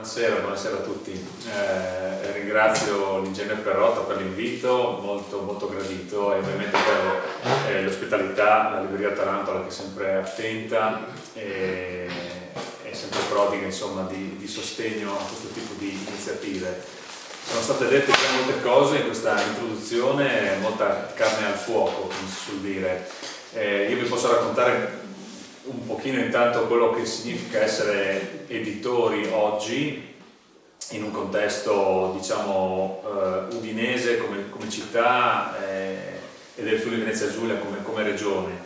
buonasera a tutti. Ringrazio l'ingegnere Perrotta per l'invito, molto, molto gradito, e ovviamente per l'ospitalità, la Libreria Tarantola, che è sempre attenta e sempre prodiga, insomma, di sostegno a questo tipo di iniziative. Sono state dette già molte cose in questa introduzione, molta carne al fuoco, come si suol dire. Io vi posso raccontare un pochino intanto quello che significa essere editori oggi in un contesto, diciamo, udinese come città e del Friuli Venezia Giulia come regione.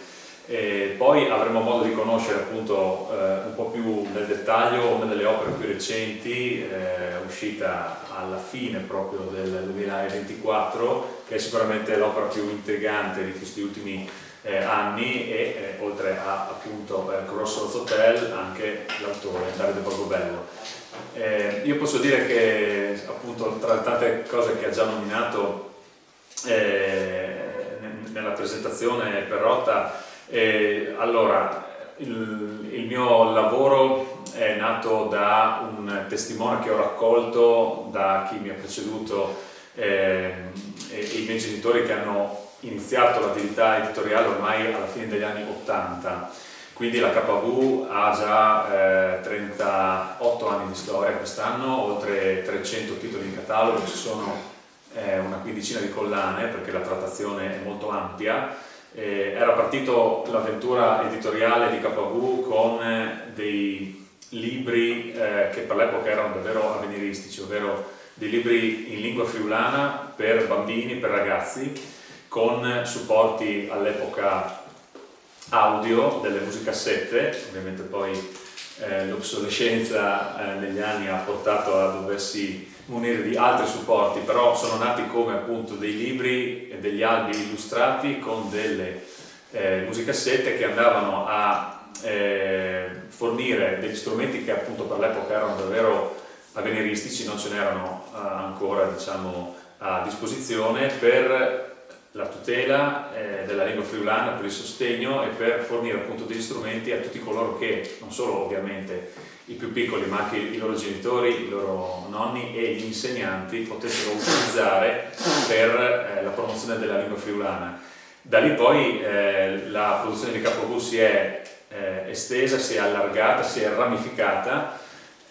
Poi avremo modo di conoscere appunto un po' più nel dettaglio una delle opere più recenti, uscita alla fine proprio del 2024, che è sicuramente l'opera più intrigante di questi ultimi anni, e oltre a appunto Crossroads Hotel anche l'autore Davide Borgobello. Io posso dire che appunto tra le tante cose che ha già nominato nella presentazione Perrotta, allora il mio lavoro è nato da un testimone che ho raccolto da chi mi ha preceduto, e i miei genitori, che hanno iniziato l'attività editoriale ormai alla fine degli anni 80, quindi la KV ha già 38 anni di storia quest'anno, oltre 300 titoli in catalogo, ci sono una quindicina di collane perché la trattazione è molto ampia. Era partito l'avventura editoriale di KV con dei libri che per l'epoca erano davvero avveniristici, ovvero dei libri in lingua friulana per bambini, per ragazzi, con supporti all'epoca audio, delle musicassette. Ovviamente poi l'obsolescenza negli anni ha portato a doversi munire di altri supporti, però sono nati come appunto dei libri e degli albi illustrati con delle musicassette che andavano a fornire degli strumenti che appunto per l'epoca erano davvero avveniristici, non ce n'erano ancora, diciamo, a disposizione, per la tutela della lingua friulana, per il sostegno e per fornire appunto degli strumenti a tutti coloro che, non solo ovviamente i più piccoli, ma anche i loro genitori, i loro nonni e gli insegnanti potessero utilizzare per la promozione della lingua friulana. Da lì poi la produzione di KV si è estesa, si è allargata, si è ramificata,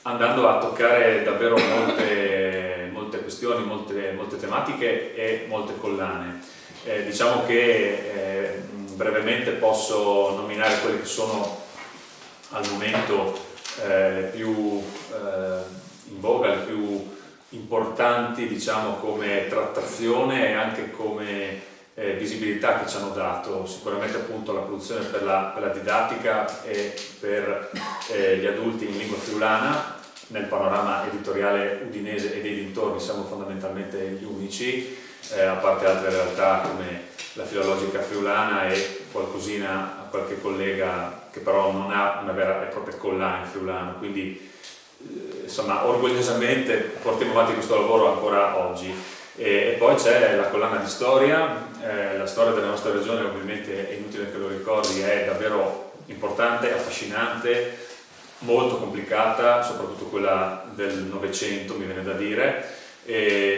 andando a toccare davvero molte questioni, molte tematiche e molte collane. Diciamo che brevemente posso nominare quelle che sono al momento le più in voga, le più importanti, diciamo, come trattazione e anche come visibilità che ci hanno dato. Sicuramente appunto la produzione per la didattica e per gli adulti in lingua friulana. Nel panorama editoriale udinese e dei dintorni siamo fondamentalmente gli unici, a parte altre realtà come la Filologica Friulana e qualche collega che però non ha una vera e propria collana in friulano, quindi insomma orgogliosamente portiamo avanti questo lavoro ancora oggi. E poi c'è la collana di storia. La storia della nostra regione, ovviamente è inutile che lo ricordi, è davvero importante, affascinante, molto complicata, soprattutto quella del Novecento, mi viene da dire,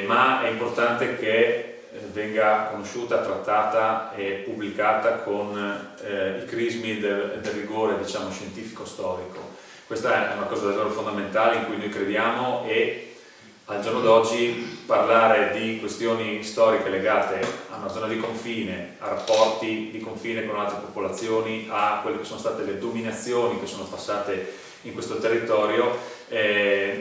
ma è importante che venga conosciuta, trattata e pubblicata con i crismi del rigore, diciamo, scientifico-storico. Questa è una cosa davvero fondamentale in cui noi crediamo, e al giorno d'oggi parlare di questioni storiche legate a una zona di confine, a rapporti di confine con altre popolazioni, a quelle che sono state le dominazioni che sono passate in questo territorio,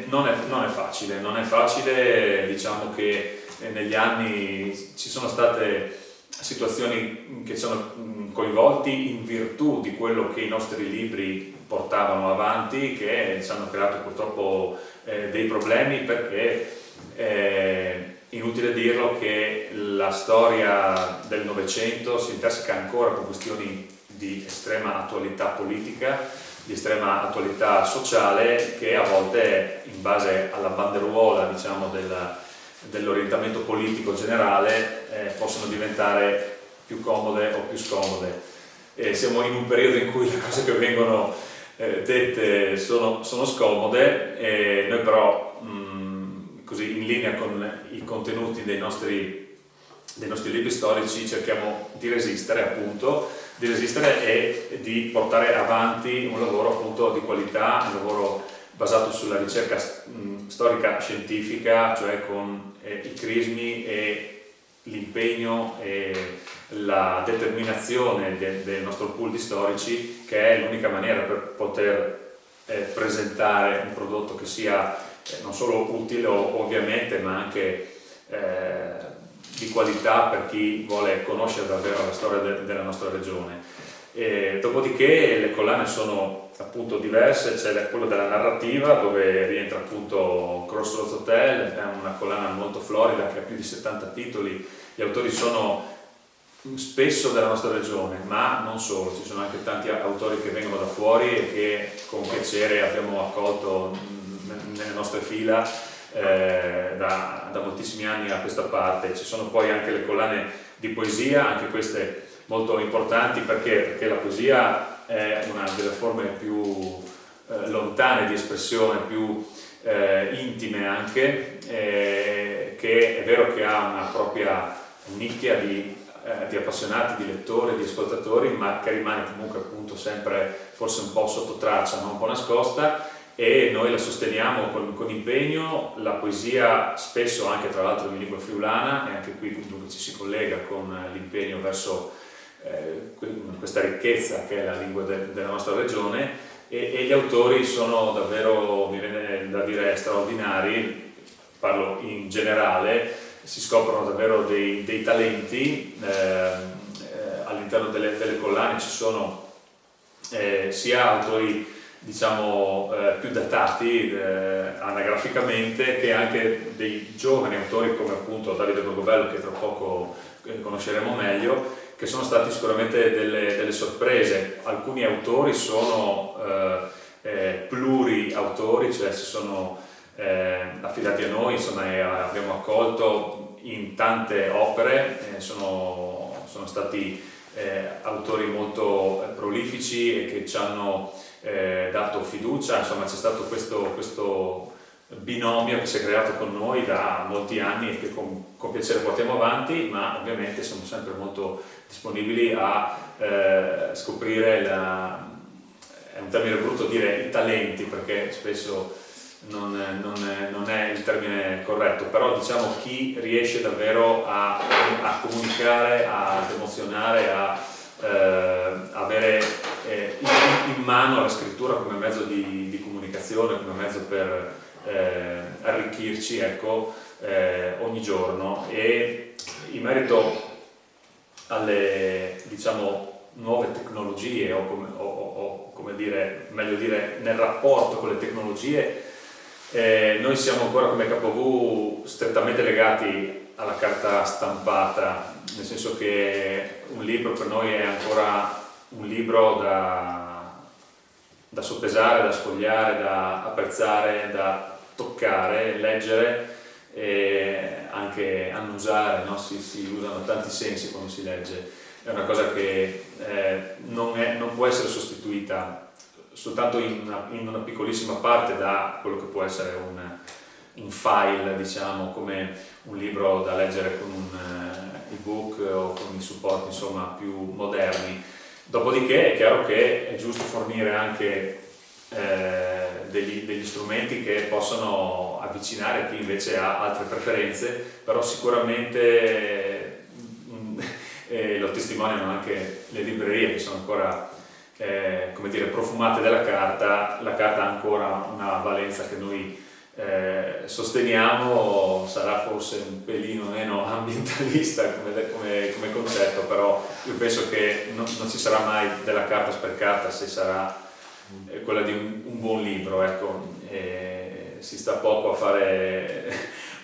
non è facile, diciamo che negli anni ci sono state situazioni che ci hanno coinvolti in virtù di quello che i nostri libri portavano avanti, che ci hanno creato purtroppo dei problemi, perché inutile dirlo che la storia del Novecento si interseca ancora con questioni di estrema attualità politica, di estrema attualità sociale, che a volte, in base alla banderuola, diciamo, dell'orientamento politico generale, possono diventare più comode o più scomode. Siamo in un periodo in cui le cose che vengono dette sono scomode, e noi però così in linea con i contenuti dei nostri libri storici cerchiamo di resistere e di portare avanti un lavoro appunto di qualità, un lavoro basato sulla ricerca storica scientifica, cioè con i crismi e l'impegno e la determinazione del nostro pool di storici, che è l'unica maniera per poter presentare un prodotto che sia non solo utile ovviamente, ma anche di qualità per chi vuole conoscere davvero la storia della nostra regione. Dopodiché le collane sono appunto diverse, c'è quello della narrativa dove rientra appunto Crossroads Hotel, è una collana molto florida che ha più di 70 titoli, gli autori sono spesso della nostra regione, ma non solo, ci sono anche tanti autori che vengono da fuori e che con piacere abbiamo accolto nelle nostre fila da moltissimi anni a questa parte. Ci sono poi anche le collane di poesia, anche queste molto importanti perché la poesia è una delle forme più lontane di espressione, più intime anche, che è vero che ha una propria nicchia di appassionati, di lettori, di ascoltatori, ma che rimane comunque appunto sempre forse un po' sotto traccia, ma un po' nascosta, e noi la sosteniamo con impegno. La poesia spesso anche tra l'altro in lingua friulana, e anche qui dunque ci si collega con l'impegno verso questa ricchezza che è la lingua della nostra regione, e gli autori sono davvero, mi viene da dire, straordinari. Parlo in generale, si scoprono davvero dei talenti all'interno delle collane. Ci sono sia autori diciamo più datati anagraficamente, che anche dei giovani autori come appunto Davide Borgobello, che tra poco conosceremo meglio, che sono stati sicuramente delle sorprese. Alcuni autori sono pluriautori, cioè si sono affidati a noi, insomma, e abbiamo accolto in tante opere, sono stati autori molto prolifici e che ci hanno dato fiducia. Insomma, c'è stato questo binomio che si è creato con noi da molti anni e che con piacere portiamo avanti, ma ovviamente siamo sempre molto disponibili a scoprire è un termine brutto dire i talenti, perché spesso non è il termine corretto, però diciamo chi riesce davvero a comunicare, ad emozionare, a avere in mano la scrittura come mezzo di comunicazione, come mezzo per arricchirci, ecco, ogni giorno. E in merito alle, diciamo, nuove tecnologie o come dire, meglio dire, nel rapporto con le tecnologie, noi siamo ancora come KV strettamente legati alla carta stampata, nel senso che un libro per noi è ancora un libro da soppesare, da sfogliare, da apprezzare, da toccare, leggere e anche annusare, no? Si usano tanti sensi quando si legge. È una cosa che non può essere sostituita soltanto in una piccolissima parte da quello che può essere un file, diciamo, come un libro da leggere con un ebook o con i supporti, insomma, più moderni. Dopodiché è chiaro che è giusto fornire anche degli strumenti che possono avvicinare chi invece ha altre preferenze, però sicuramente lo testimoniano anche le librerie, che sono ancora come dire, profumate della carta. La carta ha ancora una valenza che noi sosteniamo, sarà forse un pelino meno ambientalista come concetto, però io penso che non ci sarà mai della carta sprecata se sarà quella di un buon libro, ecco. Si sta poco a fare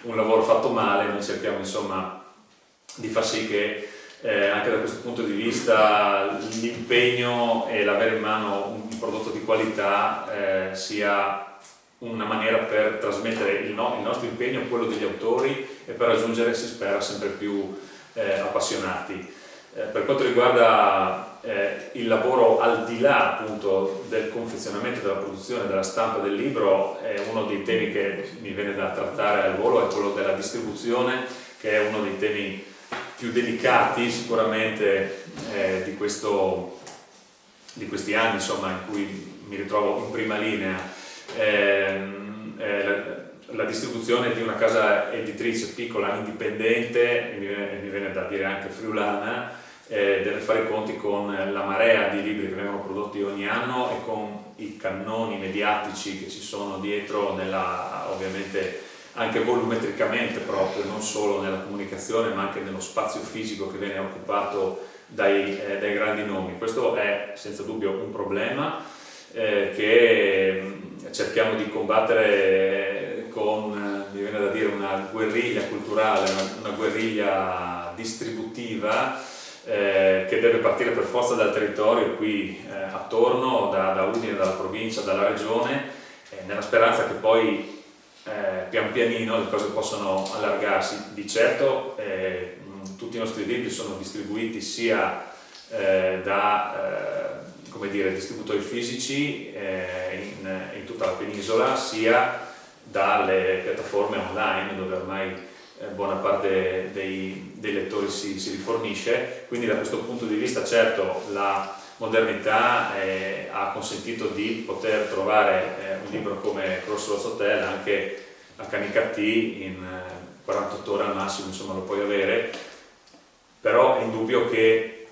un lavoro fatto male. Noi cerchiamo insomma di far sì che anche da questo punto di vista l'impegno e l'avere in mano un prodotto di qualità sia una maniera per trasmettere il nostro impegno, quello degli autori, e per raggiungere, si spera, sempre più appassionati. Per quanto riguarda il lavoro al di là appunto del confezionamento, della produzione, della stampa del libro è uno dei temi che mi viene da trattare al volo, è quello della distribuzione, che è uno dei temi più delicati sicuramente di questi anni, insomma, in cui mi ritrovo in prima linea. La distribuzione di una casa editrice piccola, indipendente, mi viene da dire anche friulana, deve fare i conti con la marea di libri che vengono prodotti ogni anno e con i cannoni mediatici che ci sono dietro, ovviamente anche volumetricamente proprio, non solo nella comunicazione ma anche nello spazio fisico che viene occupato dai grandi nomi. Questo è senza dubbio un problema che cerchiamo di combattere con, mi viene da dire, una guerriglia culturale, una guerriglia distributiva che deve partire per forza dal territorio qui attorno, da Udine, dalla provincia, dalla regione, nella speranza che poi pian pianino le cose possano allargarsi. Di certo tutti i nostri libri sono distribuiti sia da come dire, distributori fisici in tutta la penisola, sia dalle piattaforme online dove ormai buona parte dei lettori si rifornisce. Quindi da questo punto di vista certo la modernità ha consentito di poter trovare un libro come Crossroads Hotel anche a Canicattì in 48 ore al massimo, insomma lo puoi avere, però è indubbio che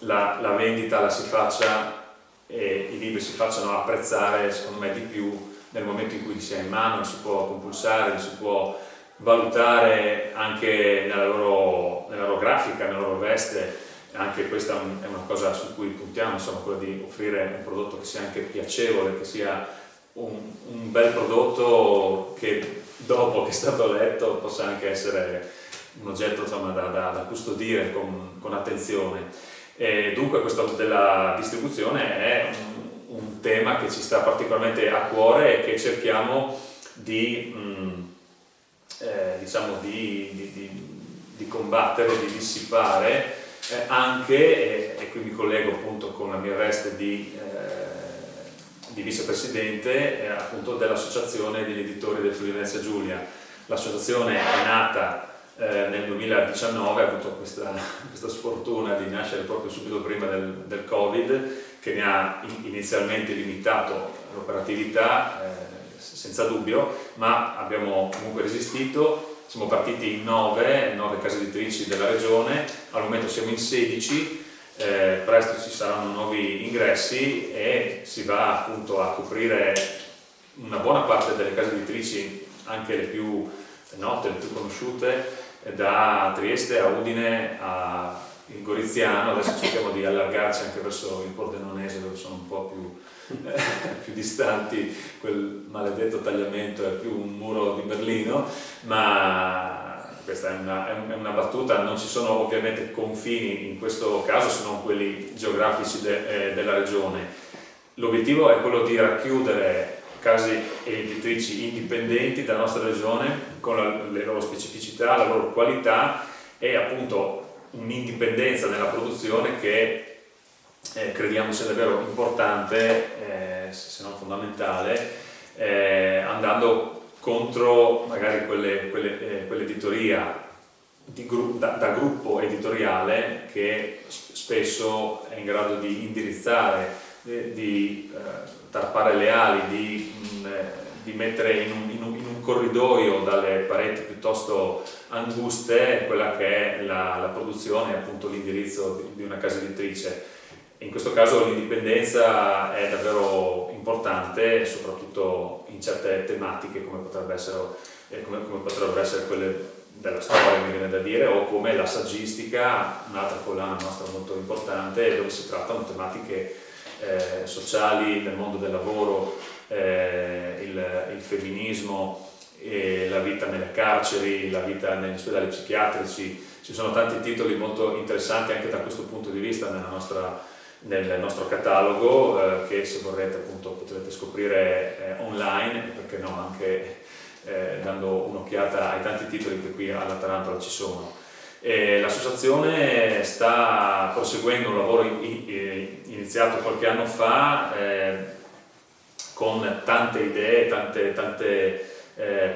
la vendita la si faccia e i libri si facciano apprezzare secondo me di più nel momento in cui li si ha in mano, li si può compulsare, li si può valutare anche nella loro grafica, nella loro veste. Anche questa è una cosa su cui puntiamo, insomma, quello di offrire un prodotto che sia anche piacevole, che sia un bel prodotto che dopo che è stato letto possa anche essere un oggetto, insomma, da custodire con attenzione. E dunque questo della distribuzione è un tema che ci sta particolarmente a cuore e che cerchiamo di combattere, di dissipare anche, e qui mi collego appunto con la mia veste di vicepresidente appunto dell'Associazione degli Editori del Friuli Venezia Giulia. L'associazione è nata nel 2019, ha avuto questa sfortuna di nascere proprio subito prima del Covid, che ne ha inizialmente limitato l'operatività, senza dubbio, ma abbiamo comunque resistito. Siamo partiti in 9 case editrici della regione, al momento siamo in 16, presto ci saranno nuovi ingressi e si va appunto a coprire una buona parte delle case editrici, anche le più note, le più conosciute, da Trieste a Udine a il Goriziano. Adesso cerchiamo di allargarci anche verso il Pordenonese, dove sono un po' più distanti, quel maledetto tagliamento è più un muro di Berlino, ma questa è una battuta. Non ci sono ovviamente confini in questo caso se non quelli geografici della regione. L'obiettivo è quello di racchiudere case editrici indipendenti della nostra regione con le loro specificità, la loro qualità e appunto un'indipendenza nella produzione che crediamo sia davvero importante, se non fondamentale, andando contro magari quell'editoria da gruppo editoriale che spesso è in grado di indirizzare, di tarpare le ali, di mettere in un corridoio dalle pareti piuttosto anguste quella che è la produzione e appunto l'indirizzo di una casa editrice. In questo caso l'indipendenza è davvero importante, soprattutto in certe tematiche come potrebbero essere quelle della storia, mi viene da dire, o come la saggistica, un'altra collana nostra molto importante, dove si trattano tematiche sociali, del mondo del lavoro, il femminismo, la vita nelle carceri, la vita negli ospedali psichiatrici. Ci sono tanti titoli molto interessanti anche da questo punto di vista nel nostro catalogo, che se vorrete appunto potrete scoprire online, e perché no anche dando un'occhiata ai tanti titoli che qui alla Tarantola ci sono. L'associazione sta proseguendo un lavoro iniziato qualche anno fa, con tante idee, tante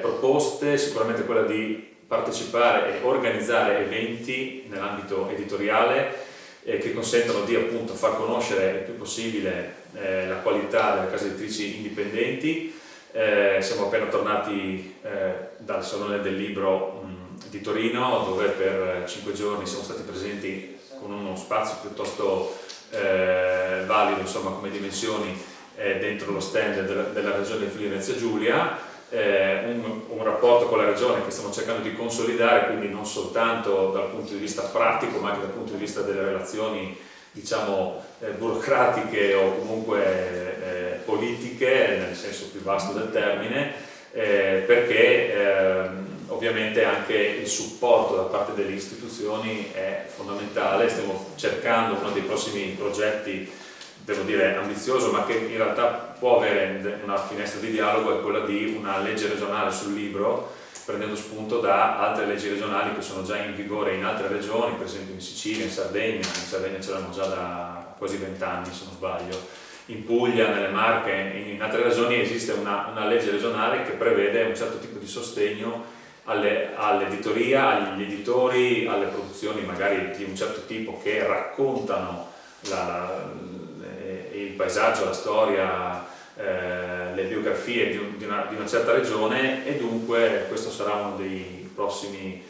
proposte, sicuramente quella di partecipare e organizzare eventi nell'ambito editoriale che consentono di appunto far conoscere il più possibile la qualità delle case editrici indipendenti. Siamo appena tornati dal Salone del Libro di Torino, dove per 5 giorni siamo stati presenti con uno spazio piuttosto valido, insomma, come dimensioni, dentro lo stand della regione Friuli Venezia Giulia. Un rapporto con la regione che stiamo cercando di consolidare, quindi non soltanto dal punto di vista pratico ma anche dal punto di vista delle relazioni, diciamo, burocratiche o comunque politiche nel senso più vasto del termine, perché ovviamente anche il supporto da parte delle istituzioni è fondamentale. Stiamo cercando uno dei prossimi progetti, devo dire ambizioso, ma che in realtà può avere una finestra di dialogo, è quella di una legge regionale sul libro, prendendo spunto da altre leggi regionali che sono già in vigore in altre regioni, per esempio in Sicilia, in Sardegna ce l'hanno già da quasi 20 anni se non sbaglio, in Puglia, nelle Marche, in altre regioni esiste una legge regionale che prevede un certo tipo di sostegno all'editoria, agli editori, alle produzioni magari di un certo tipo che raccontano il paesaggio, la storia, le biografie di una certa regione, e dunque questo sarà uno dei prossimi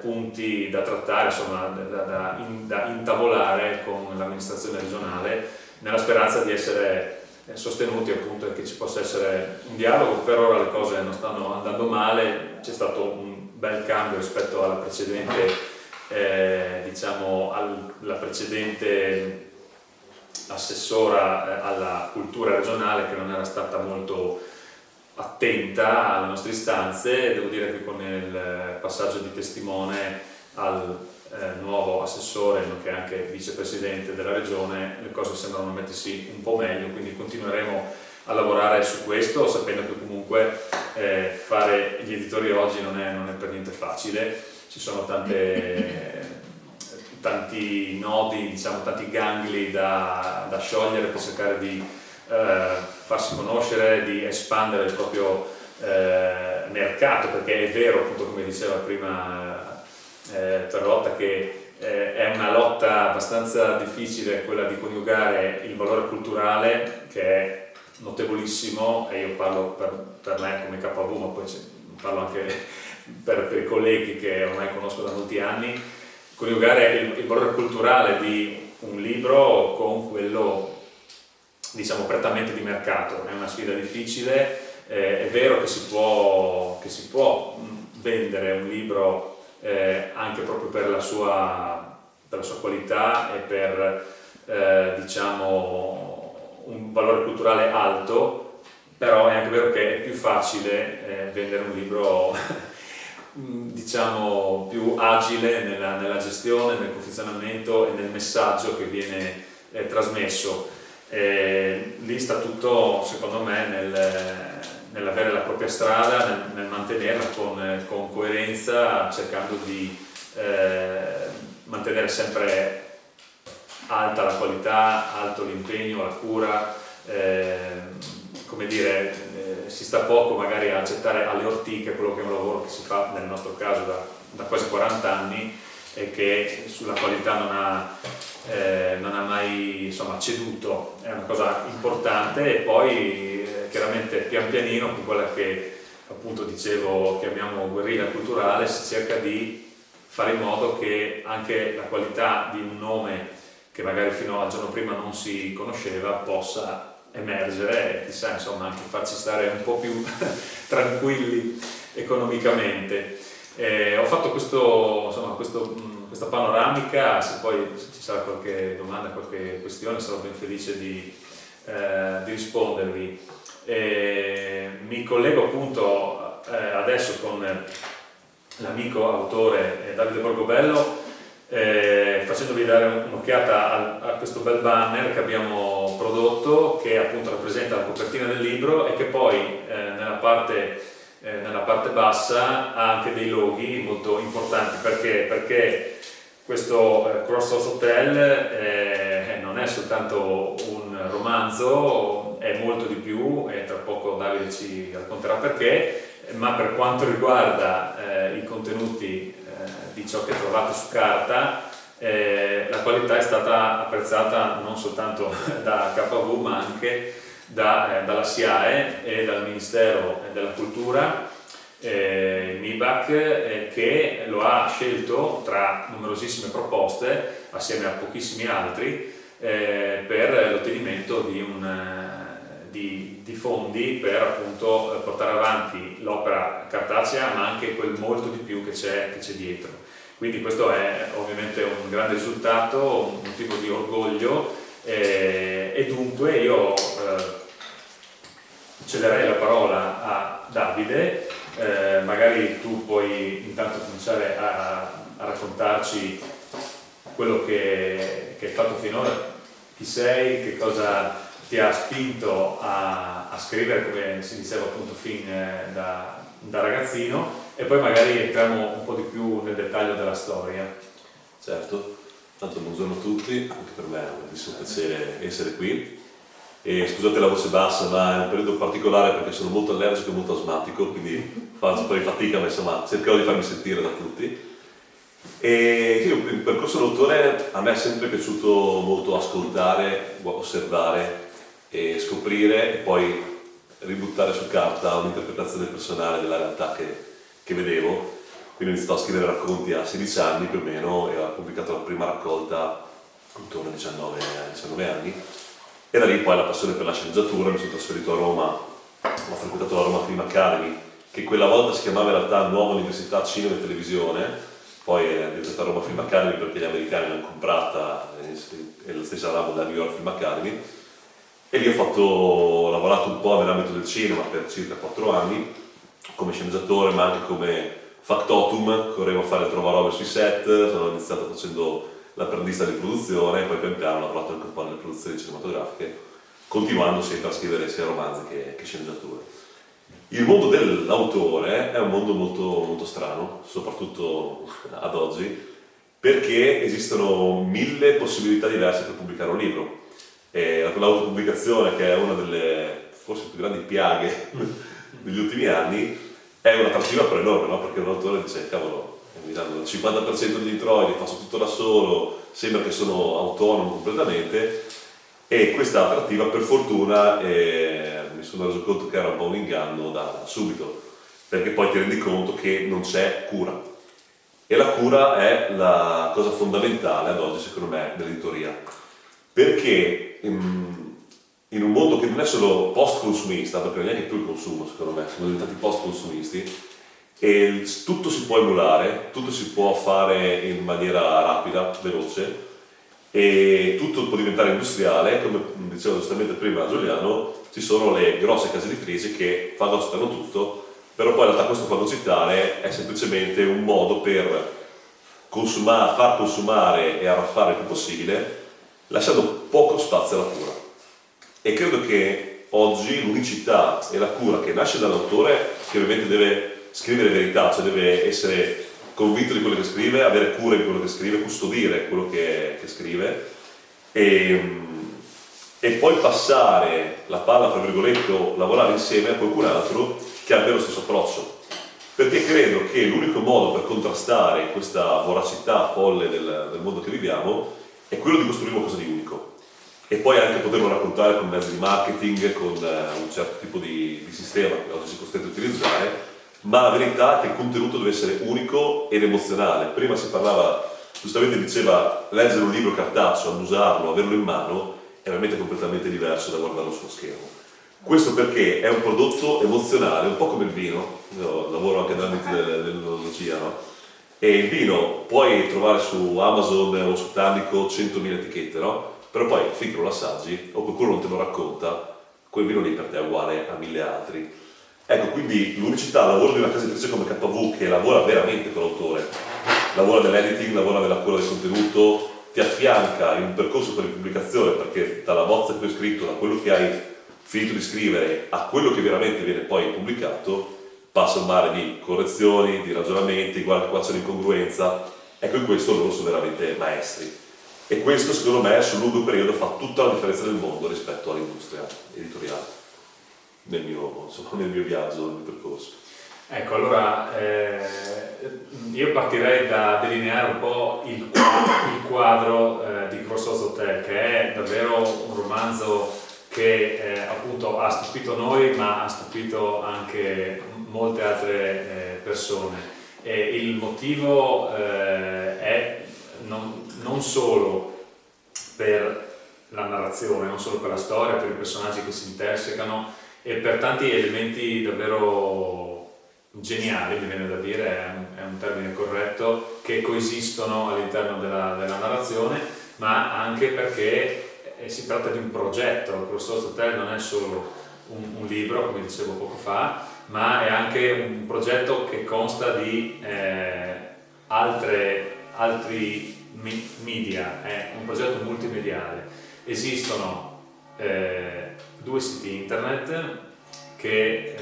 punti da trattare, insomma, da intavolare con l'amministrazione regionale, nella speranza di essere sostenuti, appunto, e che ci possa essere un dialogo. Per ora le cose non stanno andando male, c'è stato un bel cambio rispetto alla precedente, diciamo, alla precedente assessora alla cultura regionale, che non era stata molto attenta alle nostre istanze. Devo dire che con il passaggio di testimone al nuovo assessore, che è anche vicepresidente della regione, le cose sembrano mettersi un po' meglio, quindi continueremo a lavorare su questo, sapendo che comunque fare gli editori oggi non è per niente facile. Ci sono tanti nodi, diciamo, tanti gangli da sciogliere per cercare di farsi conoscere, di espandere il proprio mercato, perché è vero, appunto, come diceva prima Perrotta, che è una lotta abbastanza difficile quella di coniugare il valore culturale, che è notevolissimo, e io parlo per me come KV, ma poi parlo anche per i colleghi che ormai conosco da molti anni, coniugare il valore culturale di un libro con quello, diciamo, prettamente di mercato. È una sfida difficile. È vero che si può vendere un libro anche proprio per la sua qualità e per diciamo un valore culturale alto, però è anche vero che è più facile vendere un libro diciamo più agile nella gestione, nel confezionamento e nel messaggio che viene trasmesso. Lì sta tutto, secondo me, nell'avere la propria strada, nel mantenerla con coerenza, cercando di mantenere sempre alta la qualità, alto l'impegno, la cura. Come dire, si sta poco magari a gettare alle ortiche quello che è un lavoro che si fa, nel nostro caso, da quasi 40 anni, e che sulla qualità non ha mai, insomma, ceduto. È una cosa importante. E poi chiaramente pian pianino, con quella che appunto dicevo chiamiamo guerriglia culturale, si cerca di fare in modo che anche la qualità di un nome che magari fino al giorno prima non si conosceva possa emergere e, chissà, insomma, anche farci stare un po' più tranquilli economicamente. Ho fatto questa panoramica. Se poi ci sarà qualche domanda, qualche questione, sarò ben felice di rispondervi. Mi collego appunto adesso con l'amico autore Davide Borgobello, facendovi dare un'occhiata a questo bel banner che abbiamo prodotto, che appunto rappresenta la copertina del libro e che poi nella parte nella parte bassa ha anche dei loghi molto importanti. Perché questo Crossroads Hotel non è soltanto un romanzo, è molto di più, e tra poco Davide ci racconterà perché, ma per quanto riguarda i contenuti di ciò che trovate su carta, la qualità è stata apprezzata non soltanto da KV ma anche dalla SIAE e dal Ministero della Cultura, il MIBAC, che lo ha scelto tra numerosissime proposte assieme a pochissimi altri per l'ottenimento di fondi per appunto portare avanti l'opera cartacea, ma anche quel molto di più che c'è dietro. Quindi questo è ovviamente un grande risultato, un motivo di orgoglio, e dunque io cederei la parola a Davide. Magari tu puoi intanto cominciare a raccontarci quello che hai fatto finora, chi sei, che cosa ti ha spinto a scrivere, come si diceva appunto fin da ragazzino, e poi magari entriamo un po' di più nel dettaglio della storia. Certo, tanto buongiorno a tutti, anche per me è un grandissimo piacere essere qui. E scusate la voce bassa, ma è un periodo particolare perché sono molto allergico e molto asmatico, quindi faccio un po' di fatica, ma insomma cercherò di farmi sentire da tutti. E il percorso d'autore a me è sempre piaciuto molto ascoltare, osservare e scoprire e poi ributtare su carta un'interpretazione personale della realtà che vedevo. Quindi ho iniziato a scrivere racconti a 16 anni più o meno e ho pubblicato la prima raccolta intorno a 19 anni. E da lì poi la passione per la sceneggiatura, mi sono trasferito a Roma, ho frequentato la Roma Film Academy, che quella volta si chiamava in realtà Nuova Università Cinema e Televisione, poi è diventata Roma Film Academy perché gli americani l'hanno comprata, è la stessa ramo della New York Film Academy, e lì ho lavorato un po' nell'ambito del cinema per circa 4 anni, come sceneggiatore ma anche come factotum, correvo a fare il trovarove sui set, sono iniziato facendo l'apprendista di produzione e poi pian piano ho lavorato anche un po' nelle produzioni cinematografiche, continuando sempre a scrivere sia romanzi che sceneggiature. Il mondo dell'autore è un mondo molto, molto strano, soprattutto ad oggi, perché esistono 1000 possibilità diverse per pubblicare un libro. E l'autopubblicazione, che è una delle forse più grandi piaghe degli ultimi anni, è un'attrattiva però enorme, no? Perché un autore dice, cavolo, mi danno il 50% degli introiti, faccio tutto da solo, sembra che sono autonomo completamente, e questa attrattiva per fortuna mi sono reso conto che era un po' un inganno da subito, perché poi ti rendi conto che non c'è cura, e la cura è la cosa fondamentale ad oggi secondo me dell'editoria, perché in un mondo che non è solo post-consumista, perché non è neanche più il consumo secondo me, siamo diventati post-consumisti, e tutto si può emulare, tutto si può fare in maniera rapida, veloce, e tutto può diventare industriale, come diceva giustamente prima Giuliano, ci sono le grosse case editrici che fagocitano tutto, però poi in realtà questo fagocitare è semplicemente un modo per far consumare e arraffare il più possibile, lasciando poco spazio alla cura. E credo che oggi l'unicità e la cura che nasce dall'autore, che ovviamente deve scrivere verità, cioè deve essere convinto di quello che scrive, avere cura di quello che scrive, custodire quello che scrive, e poi passare la palla, fra virgolette, o lavorare insieme a qualcun altro che abbia lo stesso approccio. Perché credo che l'unico modo per contrastare questa voracità folle del mondo che viviamo è quello di costruire qualcosa di unico. E poi anche poterlo raccontare con mezzi di marketing, con un certo tipo di sistema che oggi si è costretto a utilizzare, ma la verità è che il contenuto deve essere unico ed emozionale. Prima si parlava, giustamente diceva, leggere un libro cartaceo, annusarlo, averlo in mano, è veramente completamente diverso da guardarlo sullo schermo. Questo perché è un prodotto emozionale, un po' come il vino, io lavoro anche nell'ambito dell'enologia, no? E il vino puoi trovare su Amazon o su Tannico 100.000 etichette, no? Però poi finché lo assaggi o qualcuno non te lo racconta, quel vino lì per te è uguale a 1000 altri. Ecco, quindi l'unicità, il lavoro di una casa editrice come KV, che lavora veramente con l'autore, lavora nell'editing, lavora nella cura del contenuto, ti affianca in un percorso per la pubblicazione, perché dalla bozza che hai scritto, da quello che hai finito di scrivere a quello che veramente viene poi pubblicato, passa un mare di correzioni, di ragionamenti, guarda qua c'è un'incongruenza. Ecco, in questo loro sono veramente maestri. E questo, secondo me, sul lungo periodo fa tutta la differenza del mondo rispetto all'industria editoriale, nel mio viaggio, nel mio percorso. Ecco, allora io partirei da delineare un po' il quadro di Crossroads Hotel, che è davvero un romanzo che appunto ha stupito noi, ma ha stupito anche molte altre persone. E il motivo è non solo per la narrazione, non solo per la storia, per i personaggi che si intersecano e per tanti elementi davvero geniali, mi viene da dire, è un termine corretto, che coesistono all'interno della narrazione, ma anche perché si tratta di un progetto. Crossroads Hotel non è solo un libro, come dicevo poco fa, ma è anche un progetto che consta di altri media, è un progetto multimediale. Esistono 2 siti internet che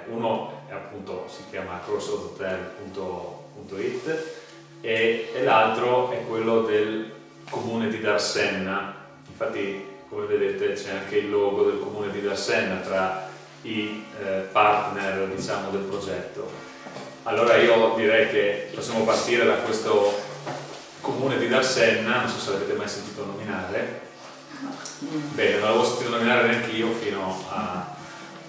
uno appunto si chiama crossroadshotel.it e l'altro è quello del comune di Darsenna. Infatti, come vedete, c'è anche il logo del comune di Darsenna tra i partner, diciamo, del progetto. Allora io direi che possiamo partire da questo comune di Darsenna, non so se l'avete mai sentito nominare. Bene, non l'avevo sentito nominare neanche io fino a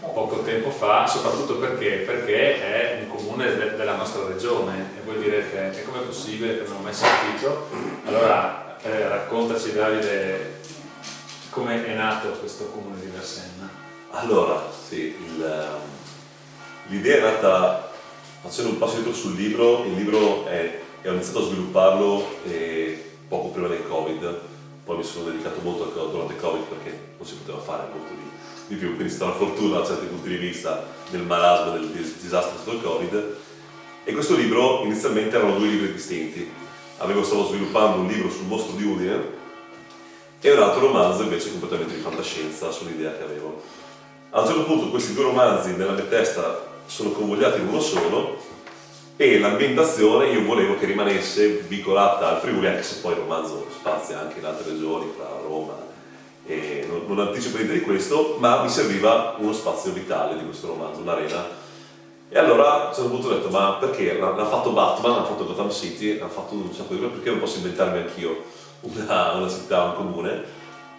poco tempo fa, soprattutto perché è un comune della nostra regione, e voi direte che com'è possibile che non l'ho mai sentito. Allora raccontaci, Davide, come è nato questo comune di Darsenna. Allora, sì, l'idea è nata facendo un passo indietro sul libro. Il libro ho iniziato a svilupparlo poco prima del Covid, poi mi sono dedicato molto durante il Covid perché non si poteva fare molto di più, quindi è stata una fortuna da certi punti di vista del marasma, del disastro stato il Covid. E questo libro inizialmente erano 2 libri distinti. Stavo sviluppando un libro sul mostro di Udine e un altro romanzo invece completamente di fantascienza sull'idea che avevo. A un certo punto questi 2 romanzi nella mia testa sono convogliati in uno solo, e l'ambientazione io volevo che rimanesse vincolata al Friuli, anche se poi il romanzo spazia anche in altre regioni, fra Roma, e non anticipo niente di questo, ma mi serviva uno spazio vitale di questo romanzo, un'arena. E allora a un certo punto ho detto, ma perché l'ha fatto Batman, l'ha fatto Gotham City, l'ha fatto un sacco di cose, perché non posso inventarmi anch'io una città, un comune?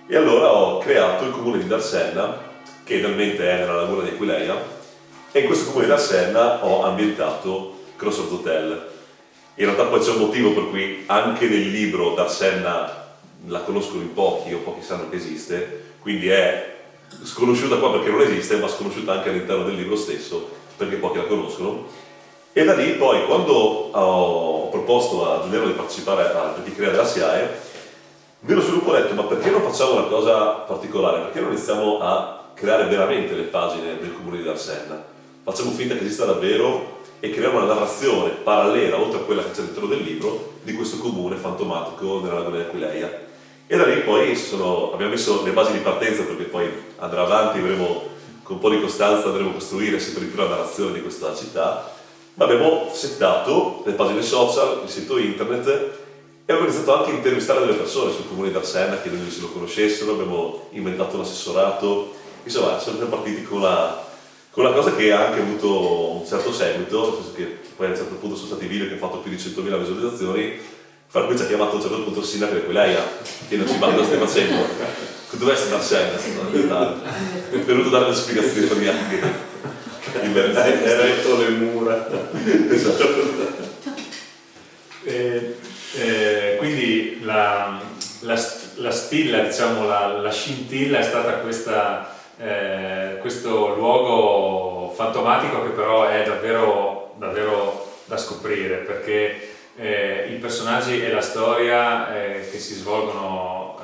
E allora ho creato il comune di Darsenna, che idealmente è nella laguna di Aquileia, e in questo comune di Darsenna ho ambientato Crossroads Hotel. In realtà poi c'è un motivo per cui anche nel libro Darsenna la conoscono in pochi, o pochi sanno che esiste, quindi è sconosciuta qua perché non esiste, ma sconosciuta anche all'interno del libro stesso perché pochi la conoscono. E da lì poi, quando ho proposto a Giuliano di partecipare al Petit Crea della SIAE, nello sviluppo ho detto, ma perché non facciamo una cosa particolare? Perché non iniziamo a creare veramente le pagine del comune di Darsenna? Facciamo finta che esista davvero e creiamo una narrazione parallela, oltre a quella che c'è all'interno del libro, di questo comune fantomatico nella laguna di Aquileia. E da lì poi abbiamo messo le basi di partenza, perché poi andrà avanti, con un po' di costanza andremo a costruire sempre di più la narrazione di questa città, ma abbiamo settato le pagine social, il sito internet, e abbiamo iniziato anche a intervistare delle persone sul comune di Darsenna, chiedendogli se lo conoscessero, abbiamo inventato un assessorato, insomma siamo partiti con la cosa che ha anche avuto un certo seguito, nel senso che poi a un certo punto sono stati video che hanno fatto più di 100.000 visualizzazioni, per cui ci ha chiamato a un certo punto il sindaco di Aquileia, che non ci va, cosa stai facendo? Dov'è sta Darsenna? È venuto a dare le spiegazioni anche. È retto le mura. Esatto. Quindi la stilla, diciamo, la scintilla è stata questo luogo fantomatico, che però è davvero, davvero da scoprire, perché i personaggi e la storia che si svolgono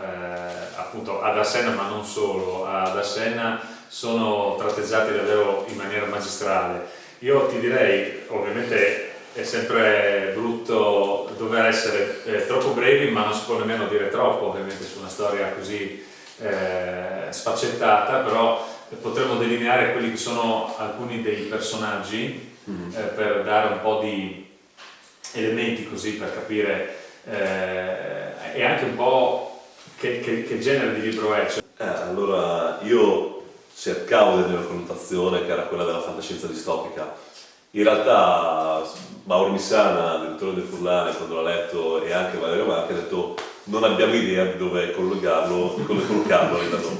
appunto a Darsenna, ma non solo, a Darsenna sono tratteggiati davvero in maniera magistrale. Io ti direi, ovviamente è sempre brutto dover essere troppo brevi, ma non si può nemmeno dire troppo ovviamente su una storia così sfaccettata, però potremmo delineare quelli che sono alcuni dei personaggi per dare un po' di elementi così per capire e anche un po' che genere di libro è. Allora, io cercavo di una connotazione che era quella della fantascienza distopica. In realtà Mauro Missana, direttore del Furlane, quando l'ha letto, e anche Valerio Marchi, ha detto non abbiamo idea di dove collocarlo a livello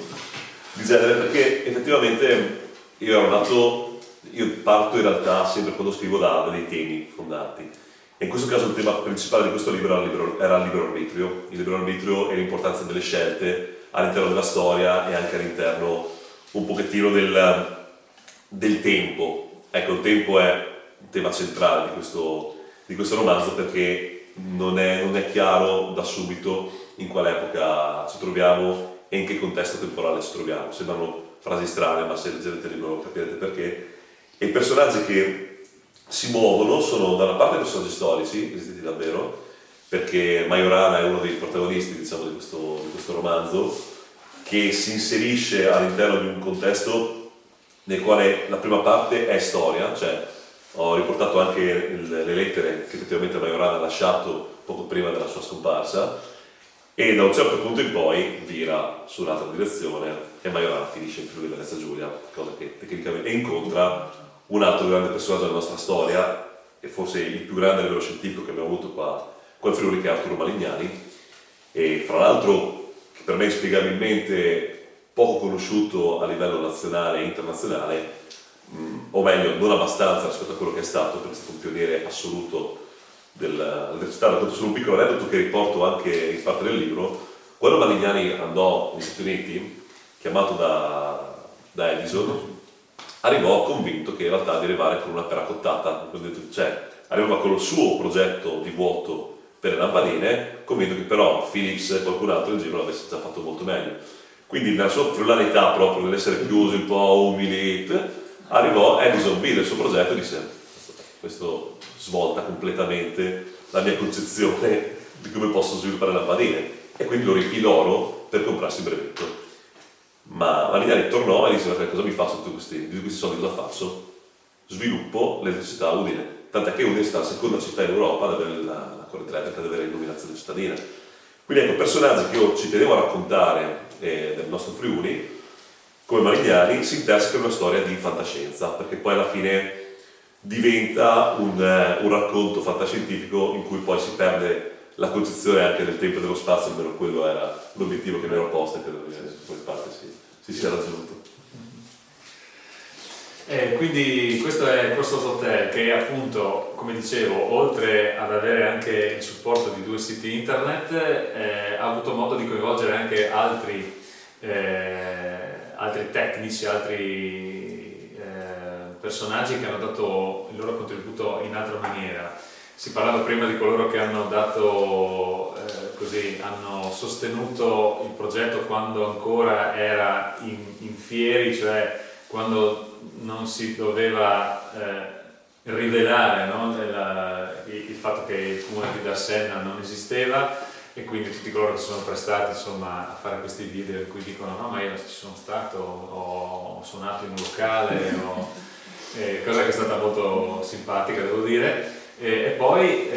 di genere, perché effettivamente io parto in realtà sempre quando scrivo da dei temi fondanti. E in questo caso il tema principale di questo libro era il libero arbitrio e l'importanza delle scelte all'interno della storia e anche all'interno un pochettino del tempo. Ecco, il tempo è un tema centrale di questo romanzo, perché non è chiaro da subito in quale epoca ci troviamo e in che contesto temporale ci troviamo. Sembrano frasi strane, ma se leggete il libro capirete perché. E i personaggi che si muovono sono da una parte personaggi storici, esistiti davvero, perché Majorana è uno dei protagonisti, diciamo, di questo romanzo, che si inserisce all'interno di un contesto nel quale la prima parte è storia, cioè ho riportato anche le lettere che effettivamente Majorana ha lasciato poco prima della sua scomparsa, e da un certo punto in poi vira su un'altra direzione e Majorana finisce in Friuli Venezia Giulia, cosa che tecnicamente incontra un altro grande personaggio della nostra storia, e forse il più grande livello scientifico che abbiamo avuto qua in Friuli, che è Arturo Malignani, e fra l'altro che per me è inspiegabilmente poco conosciuto a livello nazionale e internazionale, o meglio non abbastanza rispetto a quello che è stato, perché è stato un pioniere assoluto dell'elettricità. Racconto solo un piccolo aneddoto che riporto anche in parte del libro. Quando Malignani andò negli Stati Uniti, chiamato da Edison, arrivò convinto che in realtà di arrivare con una peracottata, cioè arrivava con il suo progetto di vuoto per le lampadine, convinto che però Philips e qualcun altro in giro l'avesse già fatto molto meglio. Quindi nella sua friulanità proprio, nell'essere chiuso, un po' umili, arrivò, Edison vide il suo progetto e disse: questo svolta completamente la mia concezione di come posso sviluppare lampadine, e quindi lo riempì l'oro per comprarsi il brevetto. Ma Malignani tornò e disse: cosa mi faccio di questi soldi, cosa faccio? Sviluppo l'elettricità a Udine, tant'è che Udine è stata la seconda città in Europa ad avere la corrente elettrica, ad avere l'illuminazione cittadina. Quindi ecco, personaggi che io ci tenevo a raccontare del nostro Friuli, come Malignani, si intersecano in una storia di fantascienza, perché poi alla fine diventa un racconto fantascientifico in cui poi si perde la concezione anche del tempo e dello spazio, almeno quello era l'obiettivo che mi ero posto e credo che in parte si sia raggiunto. Quindi questo è Crossroads Hotel, che appunto, come dicevo, oltre ad avere anche il supporto di 2 siti internet, ha avuto modo di coinvolgere anche altri tecnici, altri personaggi che hanno dato il loro contributo in altra maniera. Si parlava prima di coloro che hanno dato hanno sostenuto il progetto quando ancora era in fieri, cioè quando non si doveva rivelare, no? Il fatto che il comune di Darsenna non esisteva, e quindi tutti coloro che si sono prestati, insomma, a fare questi video in cui dicono: no, ma io ci sono stato, ho suonato in un locale, cosa che è stata molto simpatica, devo dire. E poi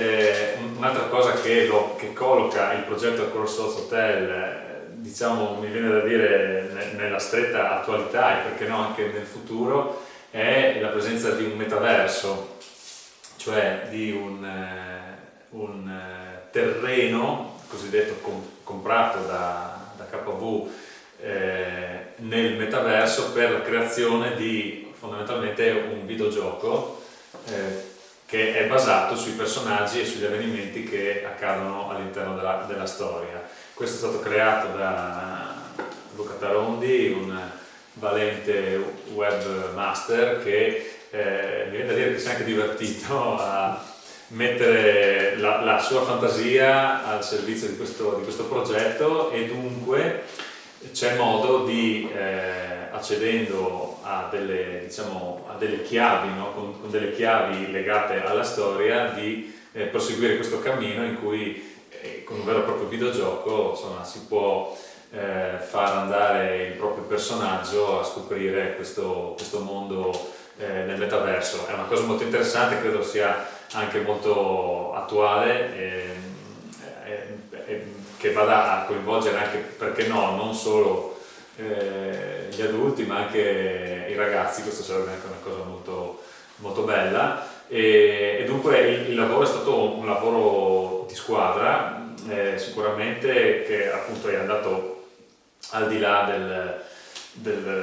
un'altra cosa che colloca il progetto Crossroads Hotel, diciamo, mi viene da dire nella stretta attualità, e perché no anche nel futuro, è la presenza di un metaverso, cioè di un terreno cosiddetto comprato da KV nel metaverso per la creazione di fondamentalmente un videogioco che è basato sui personaggi e sugli avvenimenti che accadono all'interno della storia. Questo è stato creato da Luca Tarondi, un valente webmaster che mi viene da dire che si è anche divertito a mettere la sua fantasia al servizio di questo progetto, e dunque c'è modo di, accedendo a delle chiavi, no? con delle chiavi legate alla storia, di proseguire questo cammino in cui con un vero e proprio videogioco, insomma, si può far andare il proprio personaggio a scoprire questo mondo nel metaverso. È una cosa molto interessante, credo sia anche molto attuale, che vada a coinvolgere anche, perché no, non solo gli adulti ma anche i ragazzi. Questo sarebbe anche una cosa molto, molto bella, e dunque il lavoro è stato un lavoro di squadra, sicuramente, che appunto è andato al di là del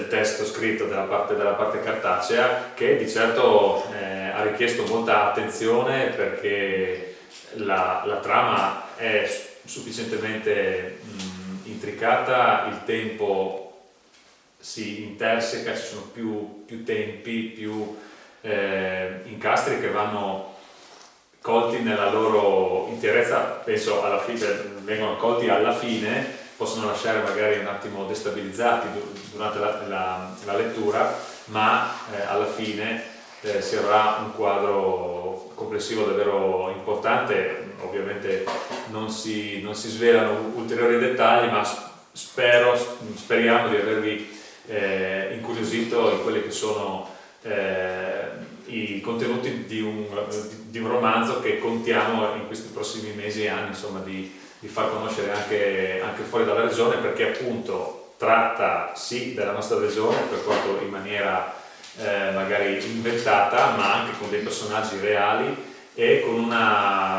testo scritto, della parte cartacea, che di certo ha richiesto molta attenzione, perché la trama è sufficientemente intricata, il tempo si interseca, ci sono più tempi, più incastri che vanno colti nella loro interezza, penso alla fine, vengono colti alla fine, possono lasciare magari un attimo destabilizzati durante la lettura, ma alla fine si avrà un quadro complessivo davvero importante. Ovviamente non si svelano ulteriori dettagli, ma speriamo di avervi incuriosito in quelli che sono i contenuti di un romanzo che contiamo in questi prossimi mesi e anni, insomma, di far conoscere anche fuori dalla regione, perché appunto tratta sì della nostra regione, per quanto in maniera magari inventata, ma anche con dei personaggi reali, e con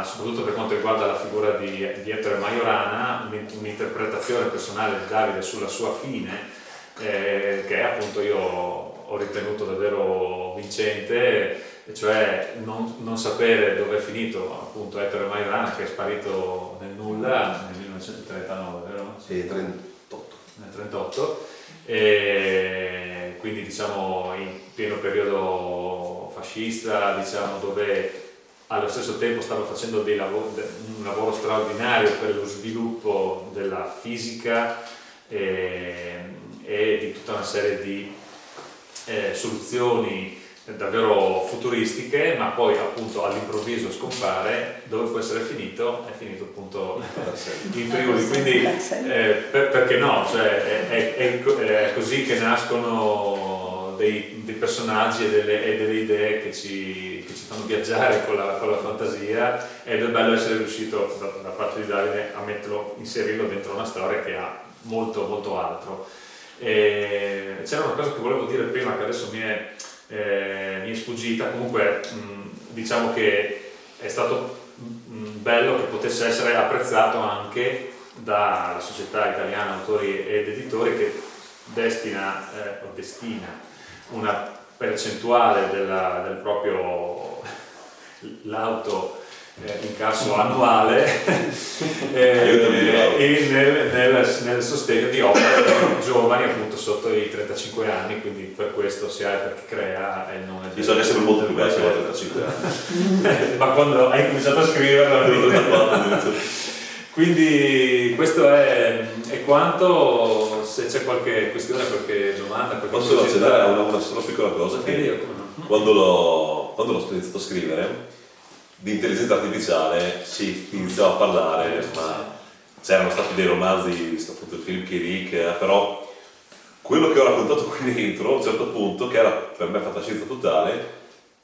soprattutto per quanto riguarda la figura di Ettore Majorana, un'interpretazione personale di Davide sulla sua fine, che appunto io ho ritenuto davvero vincente, cioè non sapere dove è finito appunto Ettore Majorana, che è sparito nel nulla nel 1939, vero? Sì, 38. Nel 38, e quindi diciamo in pieno periodo fascista, diciamo, dove allo stesso tempo stava facendo un lavoro straordinario per lo sviluppo della fisica e di tutta una serie di soluzioni davvero futuristiche, ma poi appunto all'improvviso scompare. Dove può essere finito? È finito appunto in Friuli, quindi perché no? Cioè, è così che nascono dei personaggi e delle idee che ci fanno viaggiare con la fantasia, ed è bello essere riuscito da parte di Davide a inserirlo dentro una storia che ha molto molto altro. C'era una cosa che volevo dire prima che adesso mi è sfuggita. Comunque diciamo che è stato bello che potesse essere apprezzato anche dalla Società Italiana Autori ed Editori, che destina una percentuale del proprio lauto incasso annuale nel sostegno di opere giovani, appunto sotto i 35 anni, quindi per questo SIAE perché crea è il nome. Bisogna essere molto più vecchio a 35 anni. Ma quando hai cominciato a scriverlo quindi questo è quanto. Se c'è qualche questione, qualche domanda, posso accennare a una sola piccola cosa, che quando l'ho iniziato a scrivere di intelligenza artificiale si iniziava a parlare, ma c'erano stati dei romanzi, appunto il film Kirik, però quello che ho raccontato qui dentro a un certo punto, che era per me fantascienza totale,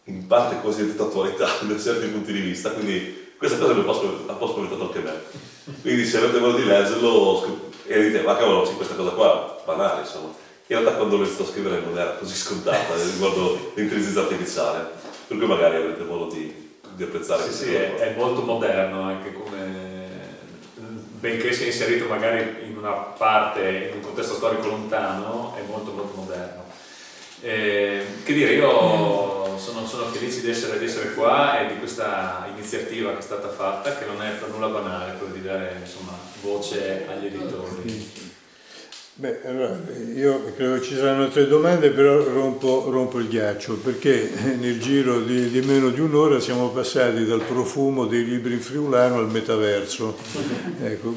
in parte quasi diventata attualità da certi punti di vista, quindi questa cosa mi ha un po' spaventato anche me. Quindi se avete voglia di leggerlo e dite, ma cavolo, c'è questa cosa qua, banale insomma. In realtà quando l'ho iniziato a scrivere non era così scontata riguardo l'intelligenza artificiale, per cui magari avrete modo di apprezzare. Sì, è molto moderno anche come, benché sia inserito magari in una parte, in un contesto storico lontano, è molto molto moderno. Che dire, io sono felice di essere qua e di questa iniziativa che è stata fatta, che non è per nulla banale, quello di dare insomma voce agli editori. Beh, allora, io credo ci saranno 3 domande, però rompo il ghiaccio, perché nel giro di meno di un'ora siamo passati dal profumo dei libri in friulano al metaverso. Ecco,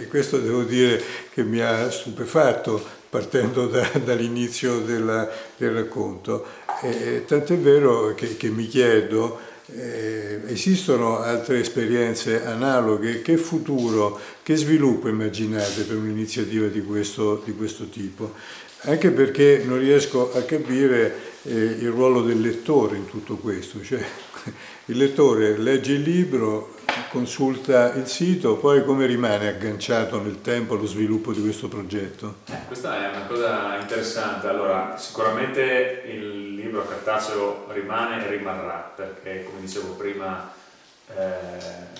questo devo dire che mi ha stupefatto, partendo dall'inizio del racconto. Tant'è vero che mi chiedo Esistono altre esperienze analoghe? Che futuro, che sviluppo immaginate per un'iniziativa di questo tipo? Anche perché non riesco a capire il ruolo del lettore in tutto questo, cioè il lettore legge il libro, consulta il sito, poi come rimane agganciato nel tempo allo sviluppo di questo progetto? Questa è una cosa interessante. Allora, sicuramente il libro cartaceo rimane e rimarrà, perché come dicevo prima,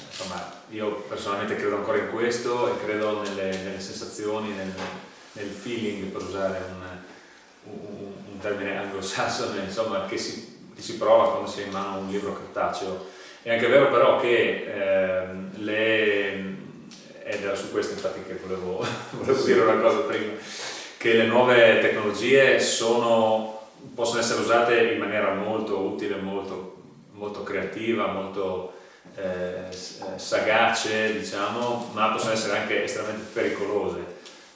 insomma, io personalmente credo ancora in questo e credo nelle sensazioni, nel feeling, per usare un termine anglosassone, insomma, che si prova quando si ha in mano un libro cartaceo. È anche vero però che ed era su questo infatti che volevo dire una cosa prima, che le nuove tecnologie possono essere usate in maniera molto utile, molto creativa, molto sagace, diciamo, ma possono essere anche estremamente pericolose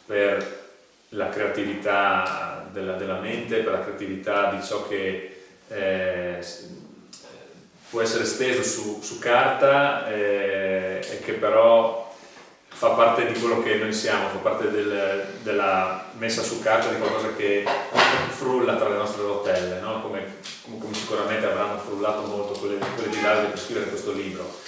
per la creatività della mente, per la creatività di ciò che può essere steso su carta e che però fa parte di quello che noi siamo, fa parte della messa su carta di qualcosa che frulla tra le nostre rotelle, no? come sicuramente avranno frullato molto quelle di Davide per scrivere questo libro.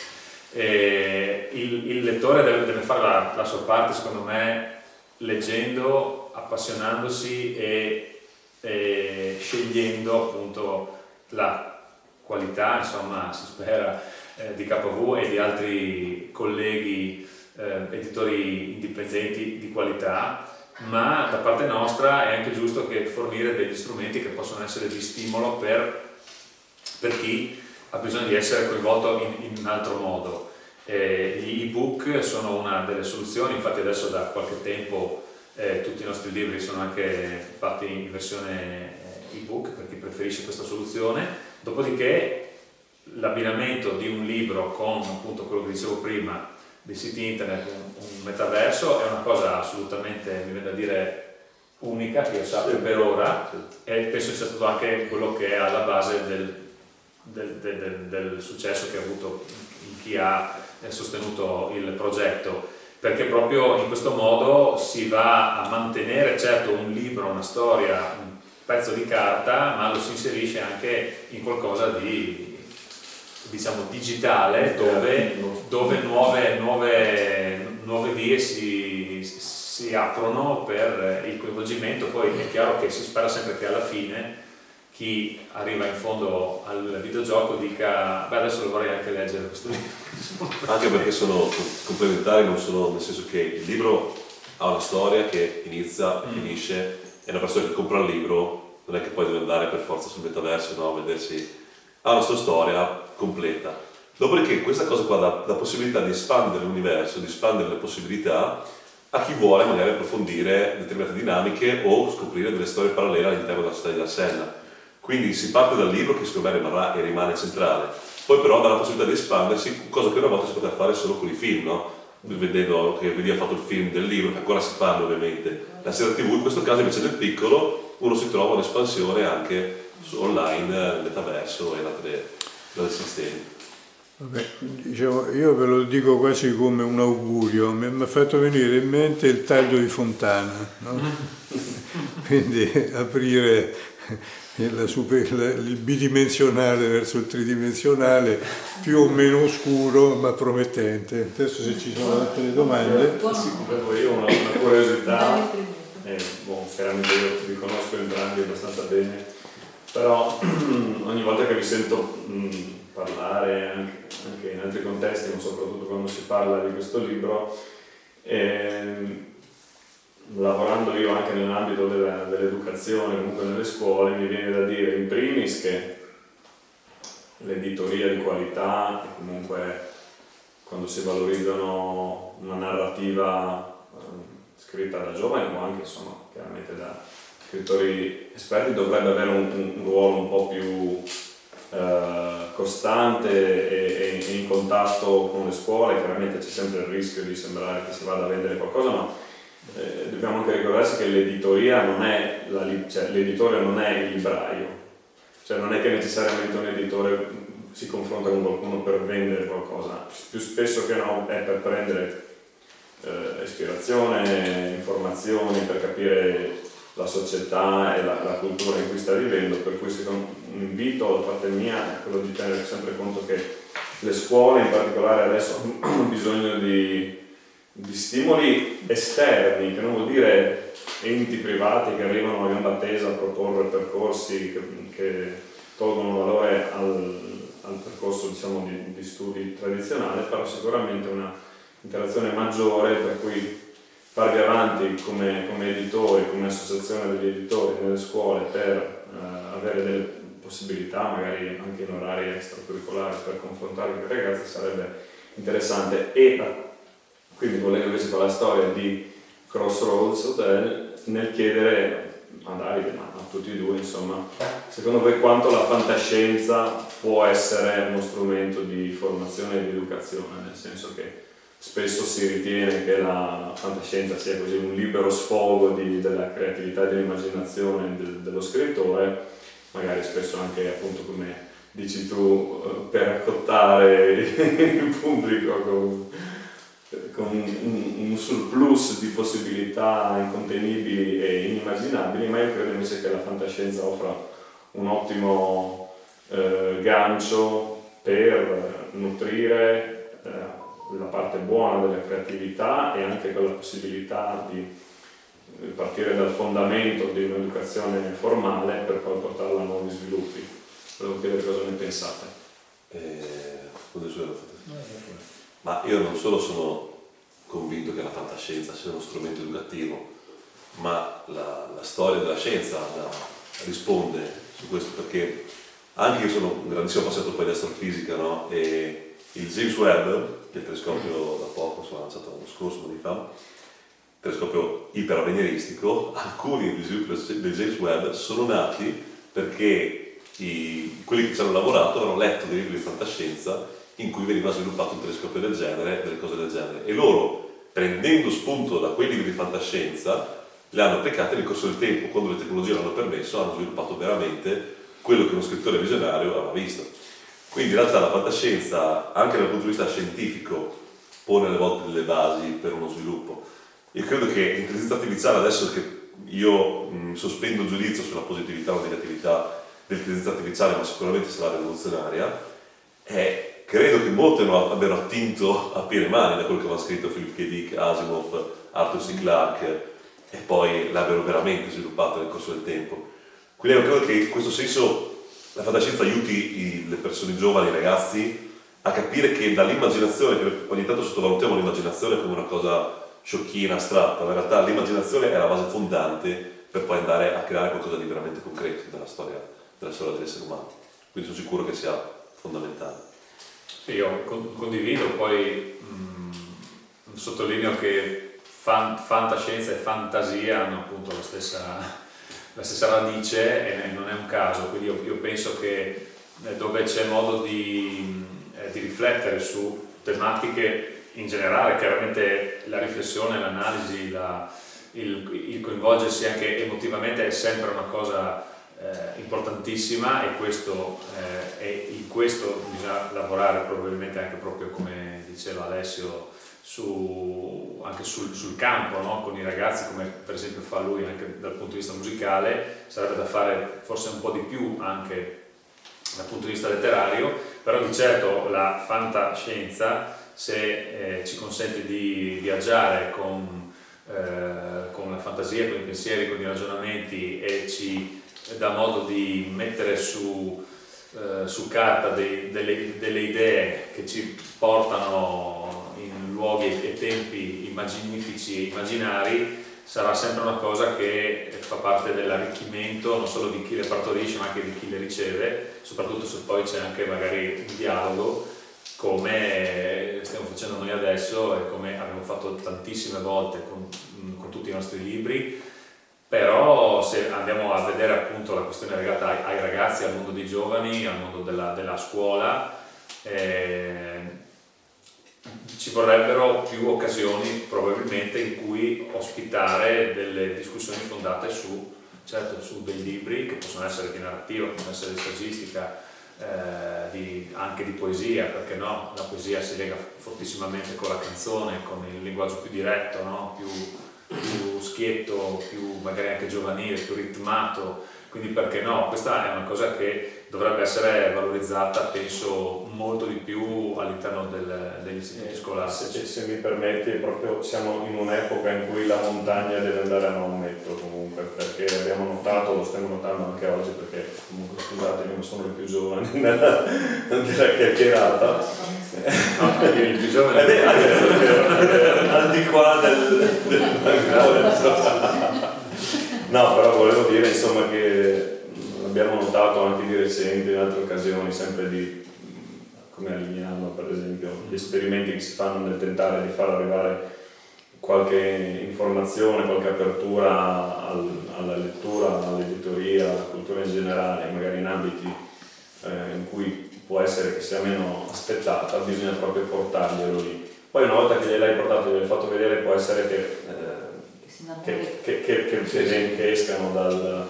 Il lettore deve fare la sua parte, secondo me, leggendo, appassionandosi e scegliendo appunto la qualità, insomma, si spera, di KV e di altri colleghi editori indipendenti di qualità, ma da parte nostra è anche giusto che fornire degli strumenti che possono essere di stimolo per chi ha bisogno di essere coinvolto in un altro modo. Gli ebook sono una delle soluzioni, infatti adesso da qualche tempo tutti i nostri libri sono anche fatti in versione ebook per chi preferisce questa soluzione. Dopodiché l'abbinamento di un libro con appunto quello che dicevo prima, dei siti internet, un metaverso, è una cosa assolutamente, mi viene da dire, unica, che io sappia per ora, e penso sia stato anche quello che è alla base del successo che ha avuto in chi ha sostenuto il progetto, perché proprio in questo modo si va a mantenere, certo, un libro, una storia, un pezzo di carta, ma lo si inserisce anche in qualcosa di, diciamo, digitale, dove nuove vie si aprono per il coinvolgimento. Poi è chiaro che si spera sempre che alla fine chi arriva in fondo al videogioco dica: beh, adesso lo vorrei anche leggere questo libro. Anche perché sono complementari, non sono, nel senso che il libro ha una storia che inizia e finisce, e una persona che compra il libro non è che poi deve andare per forza sul metaverso, no? Vedersi, ha una sua storia completa. Dopodiché questa cosa qua dà la possibilità di espandere l'universo, di espandere le possibilità a chi vuole magari approfondire determinate dinamiche o scoprire delle storie parallele all'interno della città di Arsella. Quindi si parte dal libro, che secondo me rimarrà e rimane centrale, poi però dà la possibilità di espandersi, cosa che una volta si poteva fare solo con i film, no? Vedendo che Vedi ha fatto il film del libro, che ancora si fanno ovviamente, la serie TV. In questo caso invece nel piccolo uno si trova un'espansione anche online, nel metaverso e in altri sistemi. Vabbè, diciamo, io ve lo dico quasi come un augurio, mi ha fatto venire in mente il taglio di Fontana, no? Quindi aprire il bidimensionale verso il tridimensionale, più o meno oscuro ma promettente. Adesso se ci sono altre domande. Sì, io ho una curiosità, chiaramente io vi conosco entrambi abbastanza bene, però ogni volta che vi sento parlare anche in altri contesti, ma soprattutto quando si parla di questo libro, lavorando io anche nell'ambito dell'educazione, comunque nelle scuole, mi viene da dire in primis che l'editoria di qualità e comunque quando si valorizzano una narrativa scritta da giovani o anche insomma chiaramente da scrittori esperti, dovrebbe avere un ruolo un po' più costante e in contatto con le scuole. Chiaramente c'è sempre il rischio di sembrare che si vada a vendere qualcosa, ma dobbiamo anche ricordarsi che l'editoria non è l'editore non è il libraio, cioè non è che necessariamente un editore si confronta con qualcuno per vendere qualcosa, più spesso che no è per prendere ispirazione, informazioni, per capire la società e la cultura in cui sta vivendo, per cui secondo un invito da parte mia è quello di tenere sempre conto che le scuole in particolare adesso hanno bisogno di stimoli esterni, che non vuol dire enti privati che arrivano a gamba tesa a proporre percorsi che tolgono valore al percorso, diciamo, di studi tradizionale, però sicuramente una interazione maggiore, per cui farvi avanti come editori, come associazione degli editori nelle scuole per avere delle possibilità, magari anche in orari extracurricolari, per confrontarvi con i ragazzi sarebbe interessante. E quindi collega invece con la storia di Crossroads Hotel nel chiedere a Davide, ma a tutti e due, insomma, secondo voi quanto la fantascienza può essere uno strumento di formazione e di educazione, nel senso che spesso si ritiene che la fantascienza sia così un libero sfogo della creatività e dell'immaginazione dello scrittore, magari spesso anche, appunto, come dici tu, per accottare il pubblico con un surplus di possibilità incontenibili e inimmaginabili, ma io credo invece che la fantascienza offra un ottimo gancio per nutrire la parte buona della creatività e anche con la possibilità di partire dal fondamento di un'educazione formale per poi portarla a nuovi sviluppi. Volevo chiedere cosa ne pensate. Ma io non solo sono convinto che la fantascienza sia uno strumento educativo, ma la storia della scienza risponde su questo, perché anche io sono un grandissimo appassionato poi di astrofisica, no? E il James Webb, che è il telescopio da poco, sono lanciato l'anno scorso, anni fa, telescopio iperavveniristico, alcuni degli sviluppi del James Webb sono nati perché quelli che ci hanno lavorato hanno letto dei libri di fantascienza in cui veniva sviluppato un telescopio del genere, delle cose del genere, e loro, prendendo spunto da quei libri di fantascienza, le hanno applicate nel corso del tempo, quando le tecnologie l'hanno permesso, hanno sviluppato veramente quello che uno scrittore visionario aveva visto. Quindi in realtà la fantascienza, anche dal punto di vista scientifico, pone alle volte delle basi per uno sviluppo. Io credo che l'intelligenza artificiale, adesso che io sospendo il giudizio sulla positività o negatività dell'intelligenza artificiale, ma sicuramente sarà rivoluzionaria, credo che molti abbiano attinto a piene mani da quello che avevano scritto Philip K. Dick, Asimov, Arthur C. Clarke, e poi l'abbiano veramente sviluppato nel corso del tempo. Quindi io credo che in questo senso la fantascienza aiuti le persone giovani, i ragazzi, a capire che dall'immaginazione, che ogni tanto sottovalutiamo l'immaginazione come una cosa sciocchina, astratta, ma in realtà l'immaginazione è la base fondante per poi andare a creare qualcosa di veramente concreto nella storia dell'essere umano. Quindi sono sicuro che sia fondamentale. Sì, io condivido, poi sottolineo che fantascienza e fantasia hanno appunto la stessa radice e non è un caso, quindi io penso che dove c'è modo di riflettere su tematiche in generale, chiaramente la riflessione, l'analisi, il coinvolgersi anche emotivamente è sempre una cosa importantissima, e in questo bisogna lavorare probabilmente anche proprio come diceva Alessio anche sul campo, no? Con i ragazzi, come per esempio fa lui anche dal punto di vista musicale. Sarebbe da fare forse un po' di più anche dal punto di vista letterario, però di certo la fantascienza, se ci consente di viaggiare con la fantasia, con i pensieri, con i ragionamenti, e ci dà modo di mettere su carta delle idee che ci portano in luoghi e tempi immaginifici e immaginari, sarà sempre una cosa che fa parte dell'arricchimento non solo di chi le partorisce ma anche di chi le riceve, soprattutto se poi c'è anche magari un dialogo come stiamo facendo noi adesso e come abbiamo fatto tantissime volte con tutti i nostri libri. Però se andiamo a vedere appunto la questione legata ai ragazzi, al mondo dei giovani, al mondo della scuola, ci vorrebbero più occasioni probabilmente in cui ospitare delle discussioni fondate su dei libri che possono essere di narrativa, possono essere di saggistica, anche di poesia, perché no? La poesia si lega fortissimamente con la canzone, con il linguaggio più diretto, no? più schietto, più magari anche giovanile, più ritmato, quindi perché no? Questa è una cosa che dovrebbe essere valorizzata, penso, molto di più all'interno degli istituti scolastici. Se mi permetti, proprio siamo in un'epoca in cui la montagna deve andare a maometto comunque, perché abbiamo notato, lo stiamo notando anche oggi, perché comunque scusatemi, non sono il più giovane della chiacchierata. No, il più giovane al di qua del no, però volevo dire insomma che abbiamo notato anche di recente in altre occasioni, sempre come a Lignano per esempio, gli esperimenti che si fanno nel tentare di far arrivare qualche informazione, qualche apertura alla lettura, all'editoria, alla cultura in generale, magari in ambiti in cui può essere che sia meno aspettata, bisogna proprio portarglielo lì. Poi una volta che gliel'hai portato e gliel'hai fatto vedere, può essere che escano dal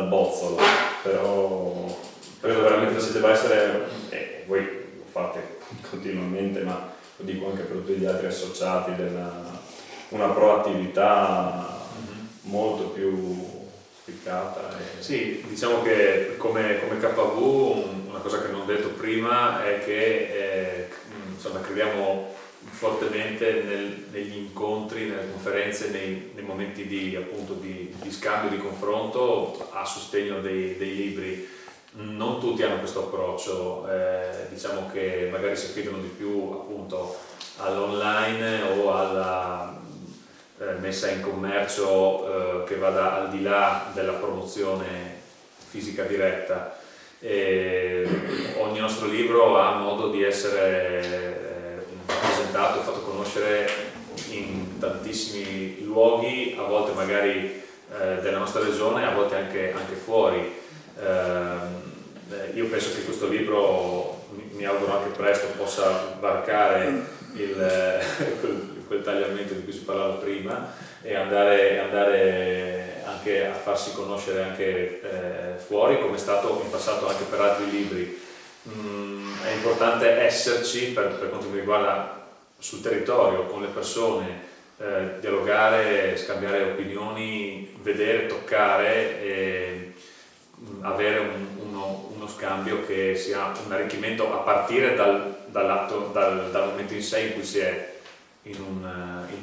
bozzolo, però credo veramente che debba essere, voi lo fate continuamente, ma lo dico anche per tutti gli altri associati, una proattività molto più spiccata. Sì, diciamo che come KV una cosa che non ho detto prima è che insomma, crediamo fortemente negli incontri, nelle conferenze, nei momenti di scambio, di confronto a sostegno dei libri. Non tutti hanno questo approccio, diciamo che magari si affidano di più appunto all'online o alla messa in commercio che vada al di là della promozione fisica diretta. Ogni nostro libro ha modo di essere presentato e fatto conoscere in tantissimi luoghi, a volte magari della nostra regione, a volte anche fuori. Io penso che questo libro, mi auguro anche presto, possa varcare quel tagliamento di cui si parlava prima e andare anche a farsi conoscere anche fuori, come è stato in passato anche per altri libri. È importante esserci per quanto mi riguarda sul territorio, con le persone, dialogare, scambiare opinioni, vedere, toccare e avere uno scambio che sia un arricchimento a partire dal momento in sé in cui si è in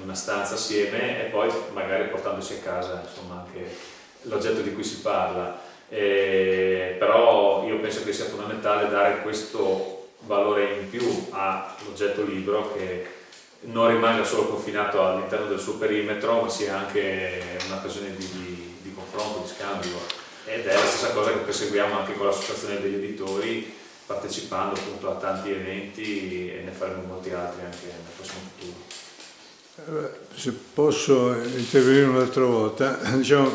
una stanza assieme e poi magari portandosi a casa insomma anche l'oggetto di cui si parla. Però io penso che sia fondamentale dare questo valore in più all'oggetto libro, che non rimanga solo confinato all'interno del suo perimetro, ma sia anche un'occasione di confronto, di scambio. Ed è la stessa cosa che perseguiamo anche con l'associazione degli editori, partecipando appunto a tanti eventi, e ne faremo molti altri anche nel prossimo futuro. Se posso intervenire un'altra volta, diciamo,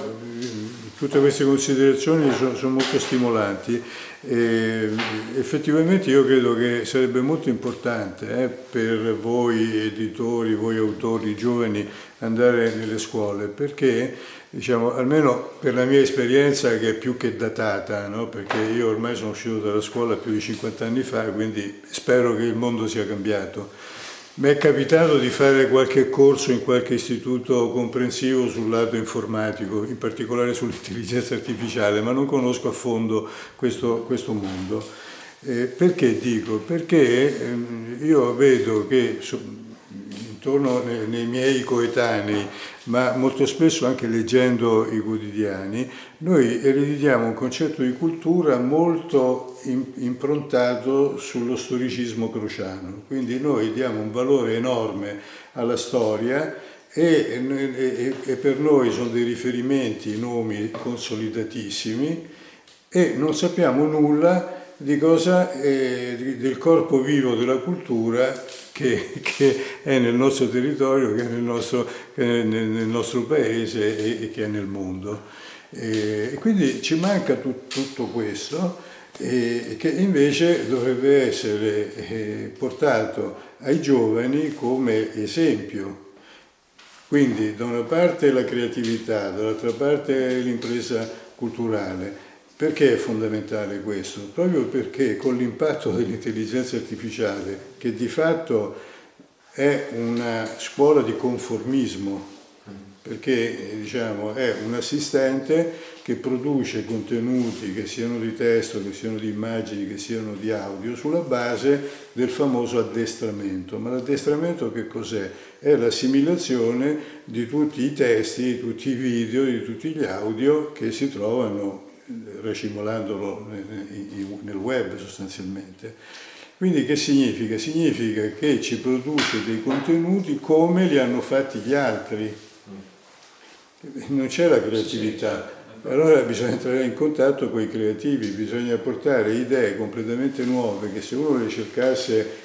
tutte queste considerazioni sono molto stimolanti e effettivamente io credo che sarebbe molto importante per voi editori, voi autori giovani andare nelle scuole, perché diciamo, almeno per la mia esperienza, che è più che datata, no? Perché io ormai sono uscito dalla scuola più di 50 anni fa, quindi spero che il mondo sia cambiato. Mi è capitato di fare qualche corso in qualche istituto comprensivo sul lato informatico, in particolare sull'intelligenza artificiale, ma non conosco a fondo questo mondo. Perché dico? Perché io vedo che intorno nei miei coetanei, ma molto spesso anche leggendo i quotidiani, noi ereditiamo un concetto di cultura molto improntato sullo storicismo crociano. Quindi noi diamo un valore enorme alla storia e per noi sono dei riferimenti, nomi consolidatissimi, e non sappiamo nulla di cosa del corpo vivo della cultura che è nel nostro territorio, che è nel nostro paese e che è nel mondo. E quindi ci manca tutto questo, che invece dovrebbe essere portato ai giovani come esempio. Quindi da una parte la creatività, dall'altra parte l'impresa culturale, Perché è fondamentale questo? Proprio perché con l'impatto dell'intelligenza artificiale, che di fatto è una scuola di conformismo, perché diciamo, è un assistente che produce contenuti che siano di testo, che siano di immagini, che siano di audio, sulla base del famoso addestramento. Ma l'addestramento che cos'è? È l'assimilazione di tutti i testi, di tutti i video, di tutti gli audio che si trovano racimolandolo nel web sostanzialmente. Quindi che significa? Significa che ci produce dei contenuti come li hanno fatti gli altri. Non c'è la creatività. Allora bisogna entrare in contatto con i creativi, bisogna portare idee completamente nuove che se uno le cercasse,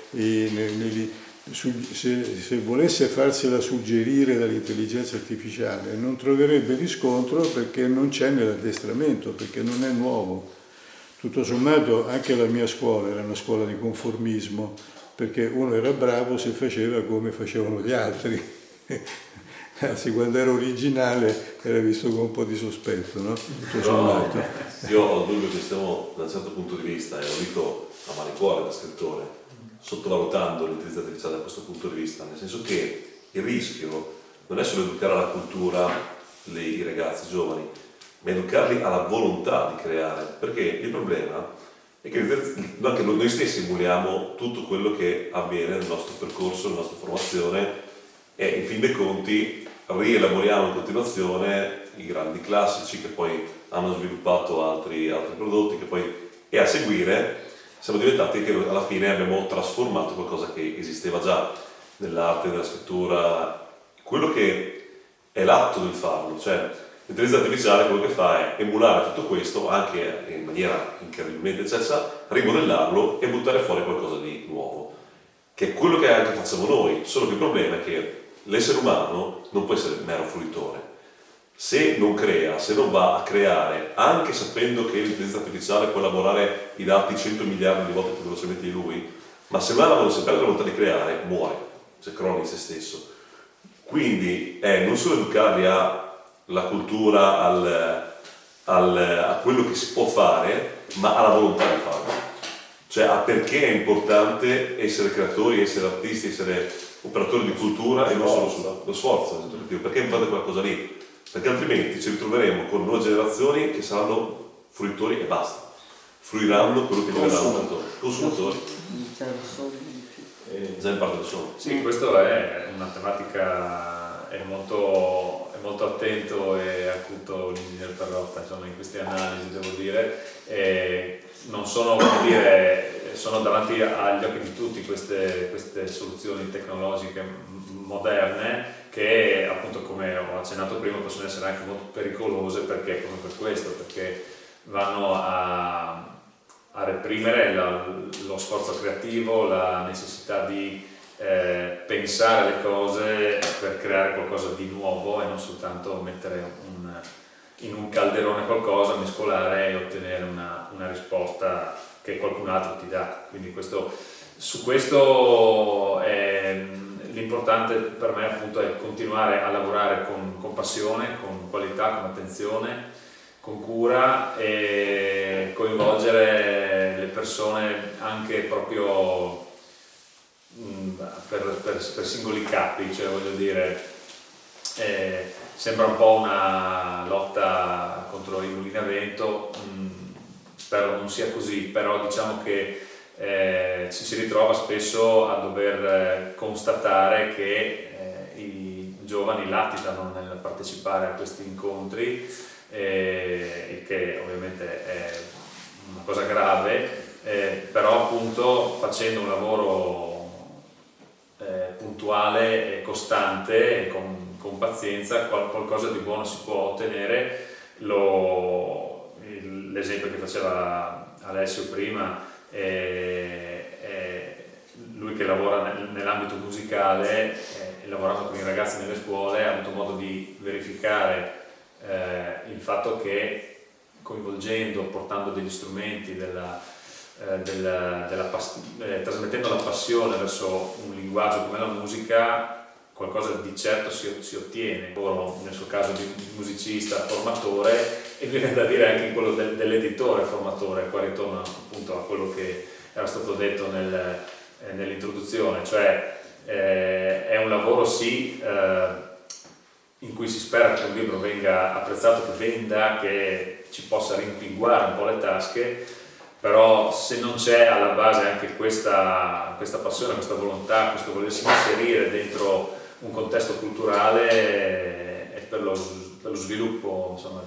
se volesse farsela suggerire dall'intelligenza artificiale, non troverebbe riscontro perché non c'è nell'addestramento, perché non è nuovo. Tutto sommato anche la mia scuola era una scuola di conformismo, perché uno era bravo se faceva come facevano gli altri. Anzi, quando era originale era visto con un po' di sospetto, no? Tutto sommato. Io ho il dubbio che stiamo, da un certo punto di vista, e lo dico a malincuore da scrittore, sottovalutando l'intelligenza artificiale da questo punto di vista, nel senso che il rischio non è solo educare alla cultura i ragazzi giovani, ma educarli alla volontà di creare, perché il problema è che anche noi stessi emuliamo tutto quello che avviene nel nostro percorso, nella nostra formazione, e in fin dei conti rielaboriamo in continuazione i grandi classici che poi hanno sviluppato altri prodotti che poi, e a seguire siamo diventati che alla fine abbiamo trasformato qualcosa che esisteva già nell'arte, nella scrittura, quello che è l'atto del farlo, cioè l'intelligenza artificiale quello che fa è emulare tutto questo anche in maniera incredibilmente eccessa, rimodellarlo e buttare fuori qualcosa di nuovo, che è quello che anche facciamo noi, solo che il problema è che l'essere umano non può essere mero fruitore. Se non crea, se non va a creare, anche sapendo che l'intelligenza artificiale può elaborare i dati 100 miliardi di volte più velocemente di lui, ma se non si perde la volontà di creare, muore, cioè crolla in se stesso. Quindi è non solo educarli alla cultura, a quello che si può fare, ma alla volontà di farlo. Cioè a perché è importante essere creatori, essere artisti, essere operatori di cultura e non solo lo sforzo, perché è importante quella cosa lì, perché altrimenti ci ritroveremo con nuove generazioni che saranno fruitori e basta, fruiranno quello che diventeranno consumatori. Già in parte lo sono. Sì, questo è una tematica, è molto attento e acuto l'ingegner Perrotta, insomma, in queste analisi, devo dire, non sono, come dire, sono davanti agli occhi di tutti queste soluzioni tecnologiche moderne che, appunto, come ho accennato prima, possono essere anche molto pericolose perché, come per questo, perché vanno a reprimere lo sforzo creativo, la necessità di pensare le cose per creare qualcosa di nuovo e non soltanto mettere in un calderone qualcosa, mescolare e ottenere una risposta che qualcun altro ti dà. Quindi su questo l'importante per me, appunto, è continuare a lavorare con passione, con qualità, con attenzione, con cura, e coinvolgere le persone anche proprio per singoli capi, cioè, voglio dire, sembra un po' una lotta contro i mulini a vento, spero non sia così, però diciamo che ci si ritrova spesso a dover constatare che i giovani latitano nel partecipare a questi incontri, il che ovviamente è una cosa grave, però appunto facendo un lavoro puntuale e costante e con pazienza qualcosa di buono si può ottenere. L'esempio che faceva Alessio prima, lui che lavora nell'ambito musicale, lavorando con i ragazzi nelle scuole, ha avuto modo di verificare il fatto che coinvolgendo, portando degli strumenti trasmettendo la passione verso un linguaggio come la musica, qualcosa di certo si ottiene. Lavoro nel suo caso di musicista, formatore, e viene da dire anche quello dell'editore formatore. Qua ritorno appunto a quello che era stato detto nell'introduzione, cioè è un lavoro sì in cui si spera che un libro venga apprezzato, che venda, che ci possa rimpinguare un po' le tasche, però se non c'è alla base anche questa passione, questa volontà, questo volersi inserire dentro un contesto culturale e per lo sviluppo, insomma,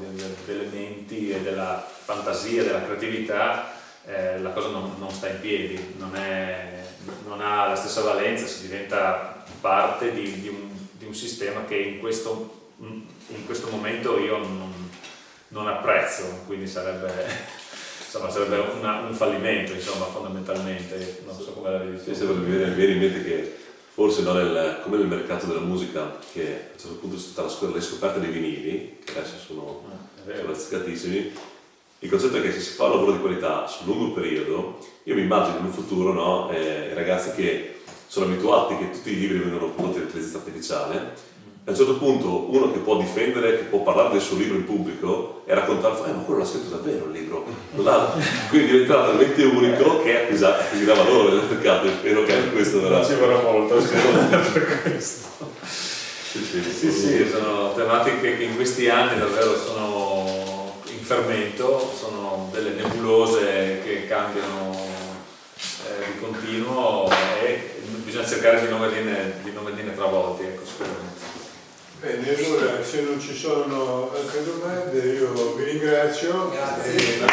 delle menti e della fantasia, della creatività, la cosa non sta in piedi, non ha la stessa valenza, si diventa parte di un sistema che in questo momento io non apprezzo, quindi sarebbe un fallimento, insomma, fondamentalmente. Non so come la vedi tu. Sì, mi viene in mente che forse come nel mercato della musica, che a un certo punto è stata la scoperta dei vinili, che adesso sono azzeccatissimi. Il concetto è che se si fa un lavoro di qualità sul lungo periodo, io mi immagino in un futuro, no, i ragazzi che sono abituati che tutti i libri vengono prodotti dall'intelligenza artificiale, a un certo punto uno che può difendere, che può parlare del suo libro in pubblico e raccontare, ma quello l'ha scritto davvero il libro, quindi diventerà talmente unico che acquisirà valore nel mercato. Spero che anche questo verrà. Ci vorrà molto, per questo. Sì, sono tematiche che in questi anni davvero sono in fermento, sono delle nebulose che cambiano di continuo e bisogna cercare di non venirne travolti, ecco, sicuramente. Bene, allora se non ci sono altre domande io vi ringrazio. Grazie.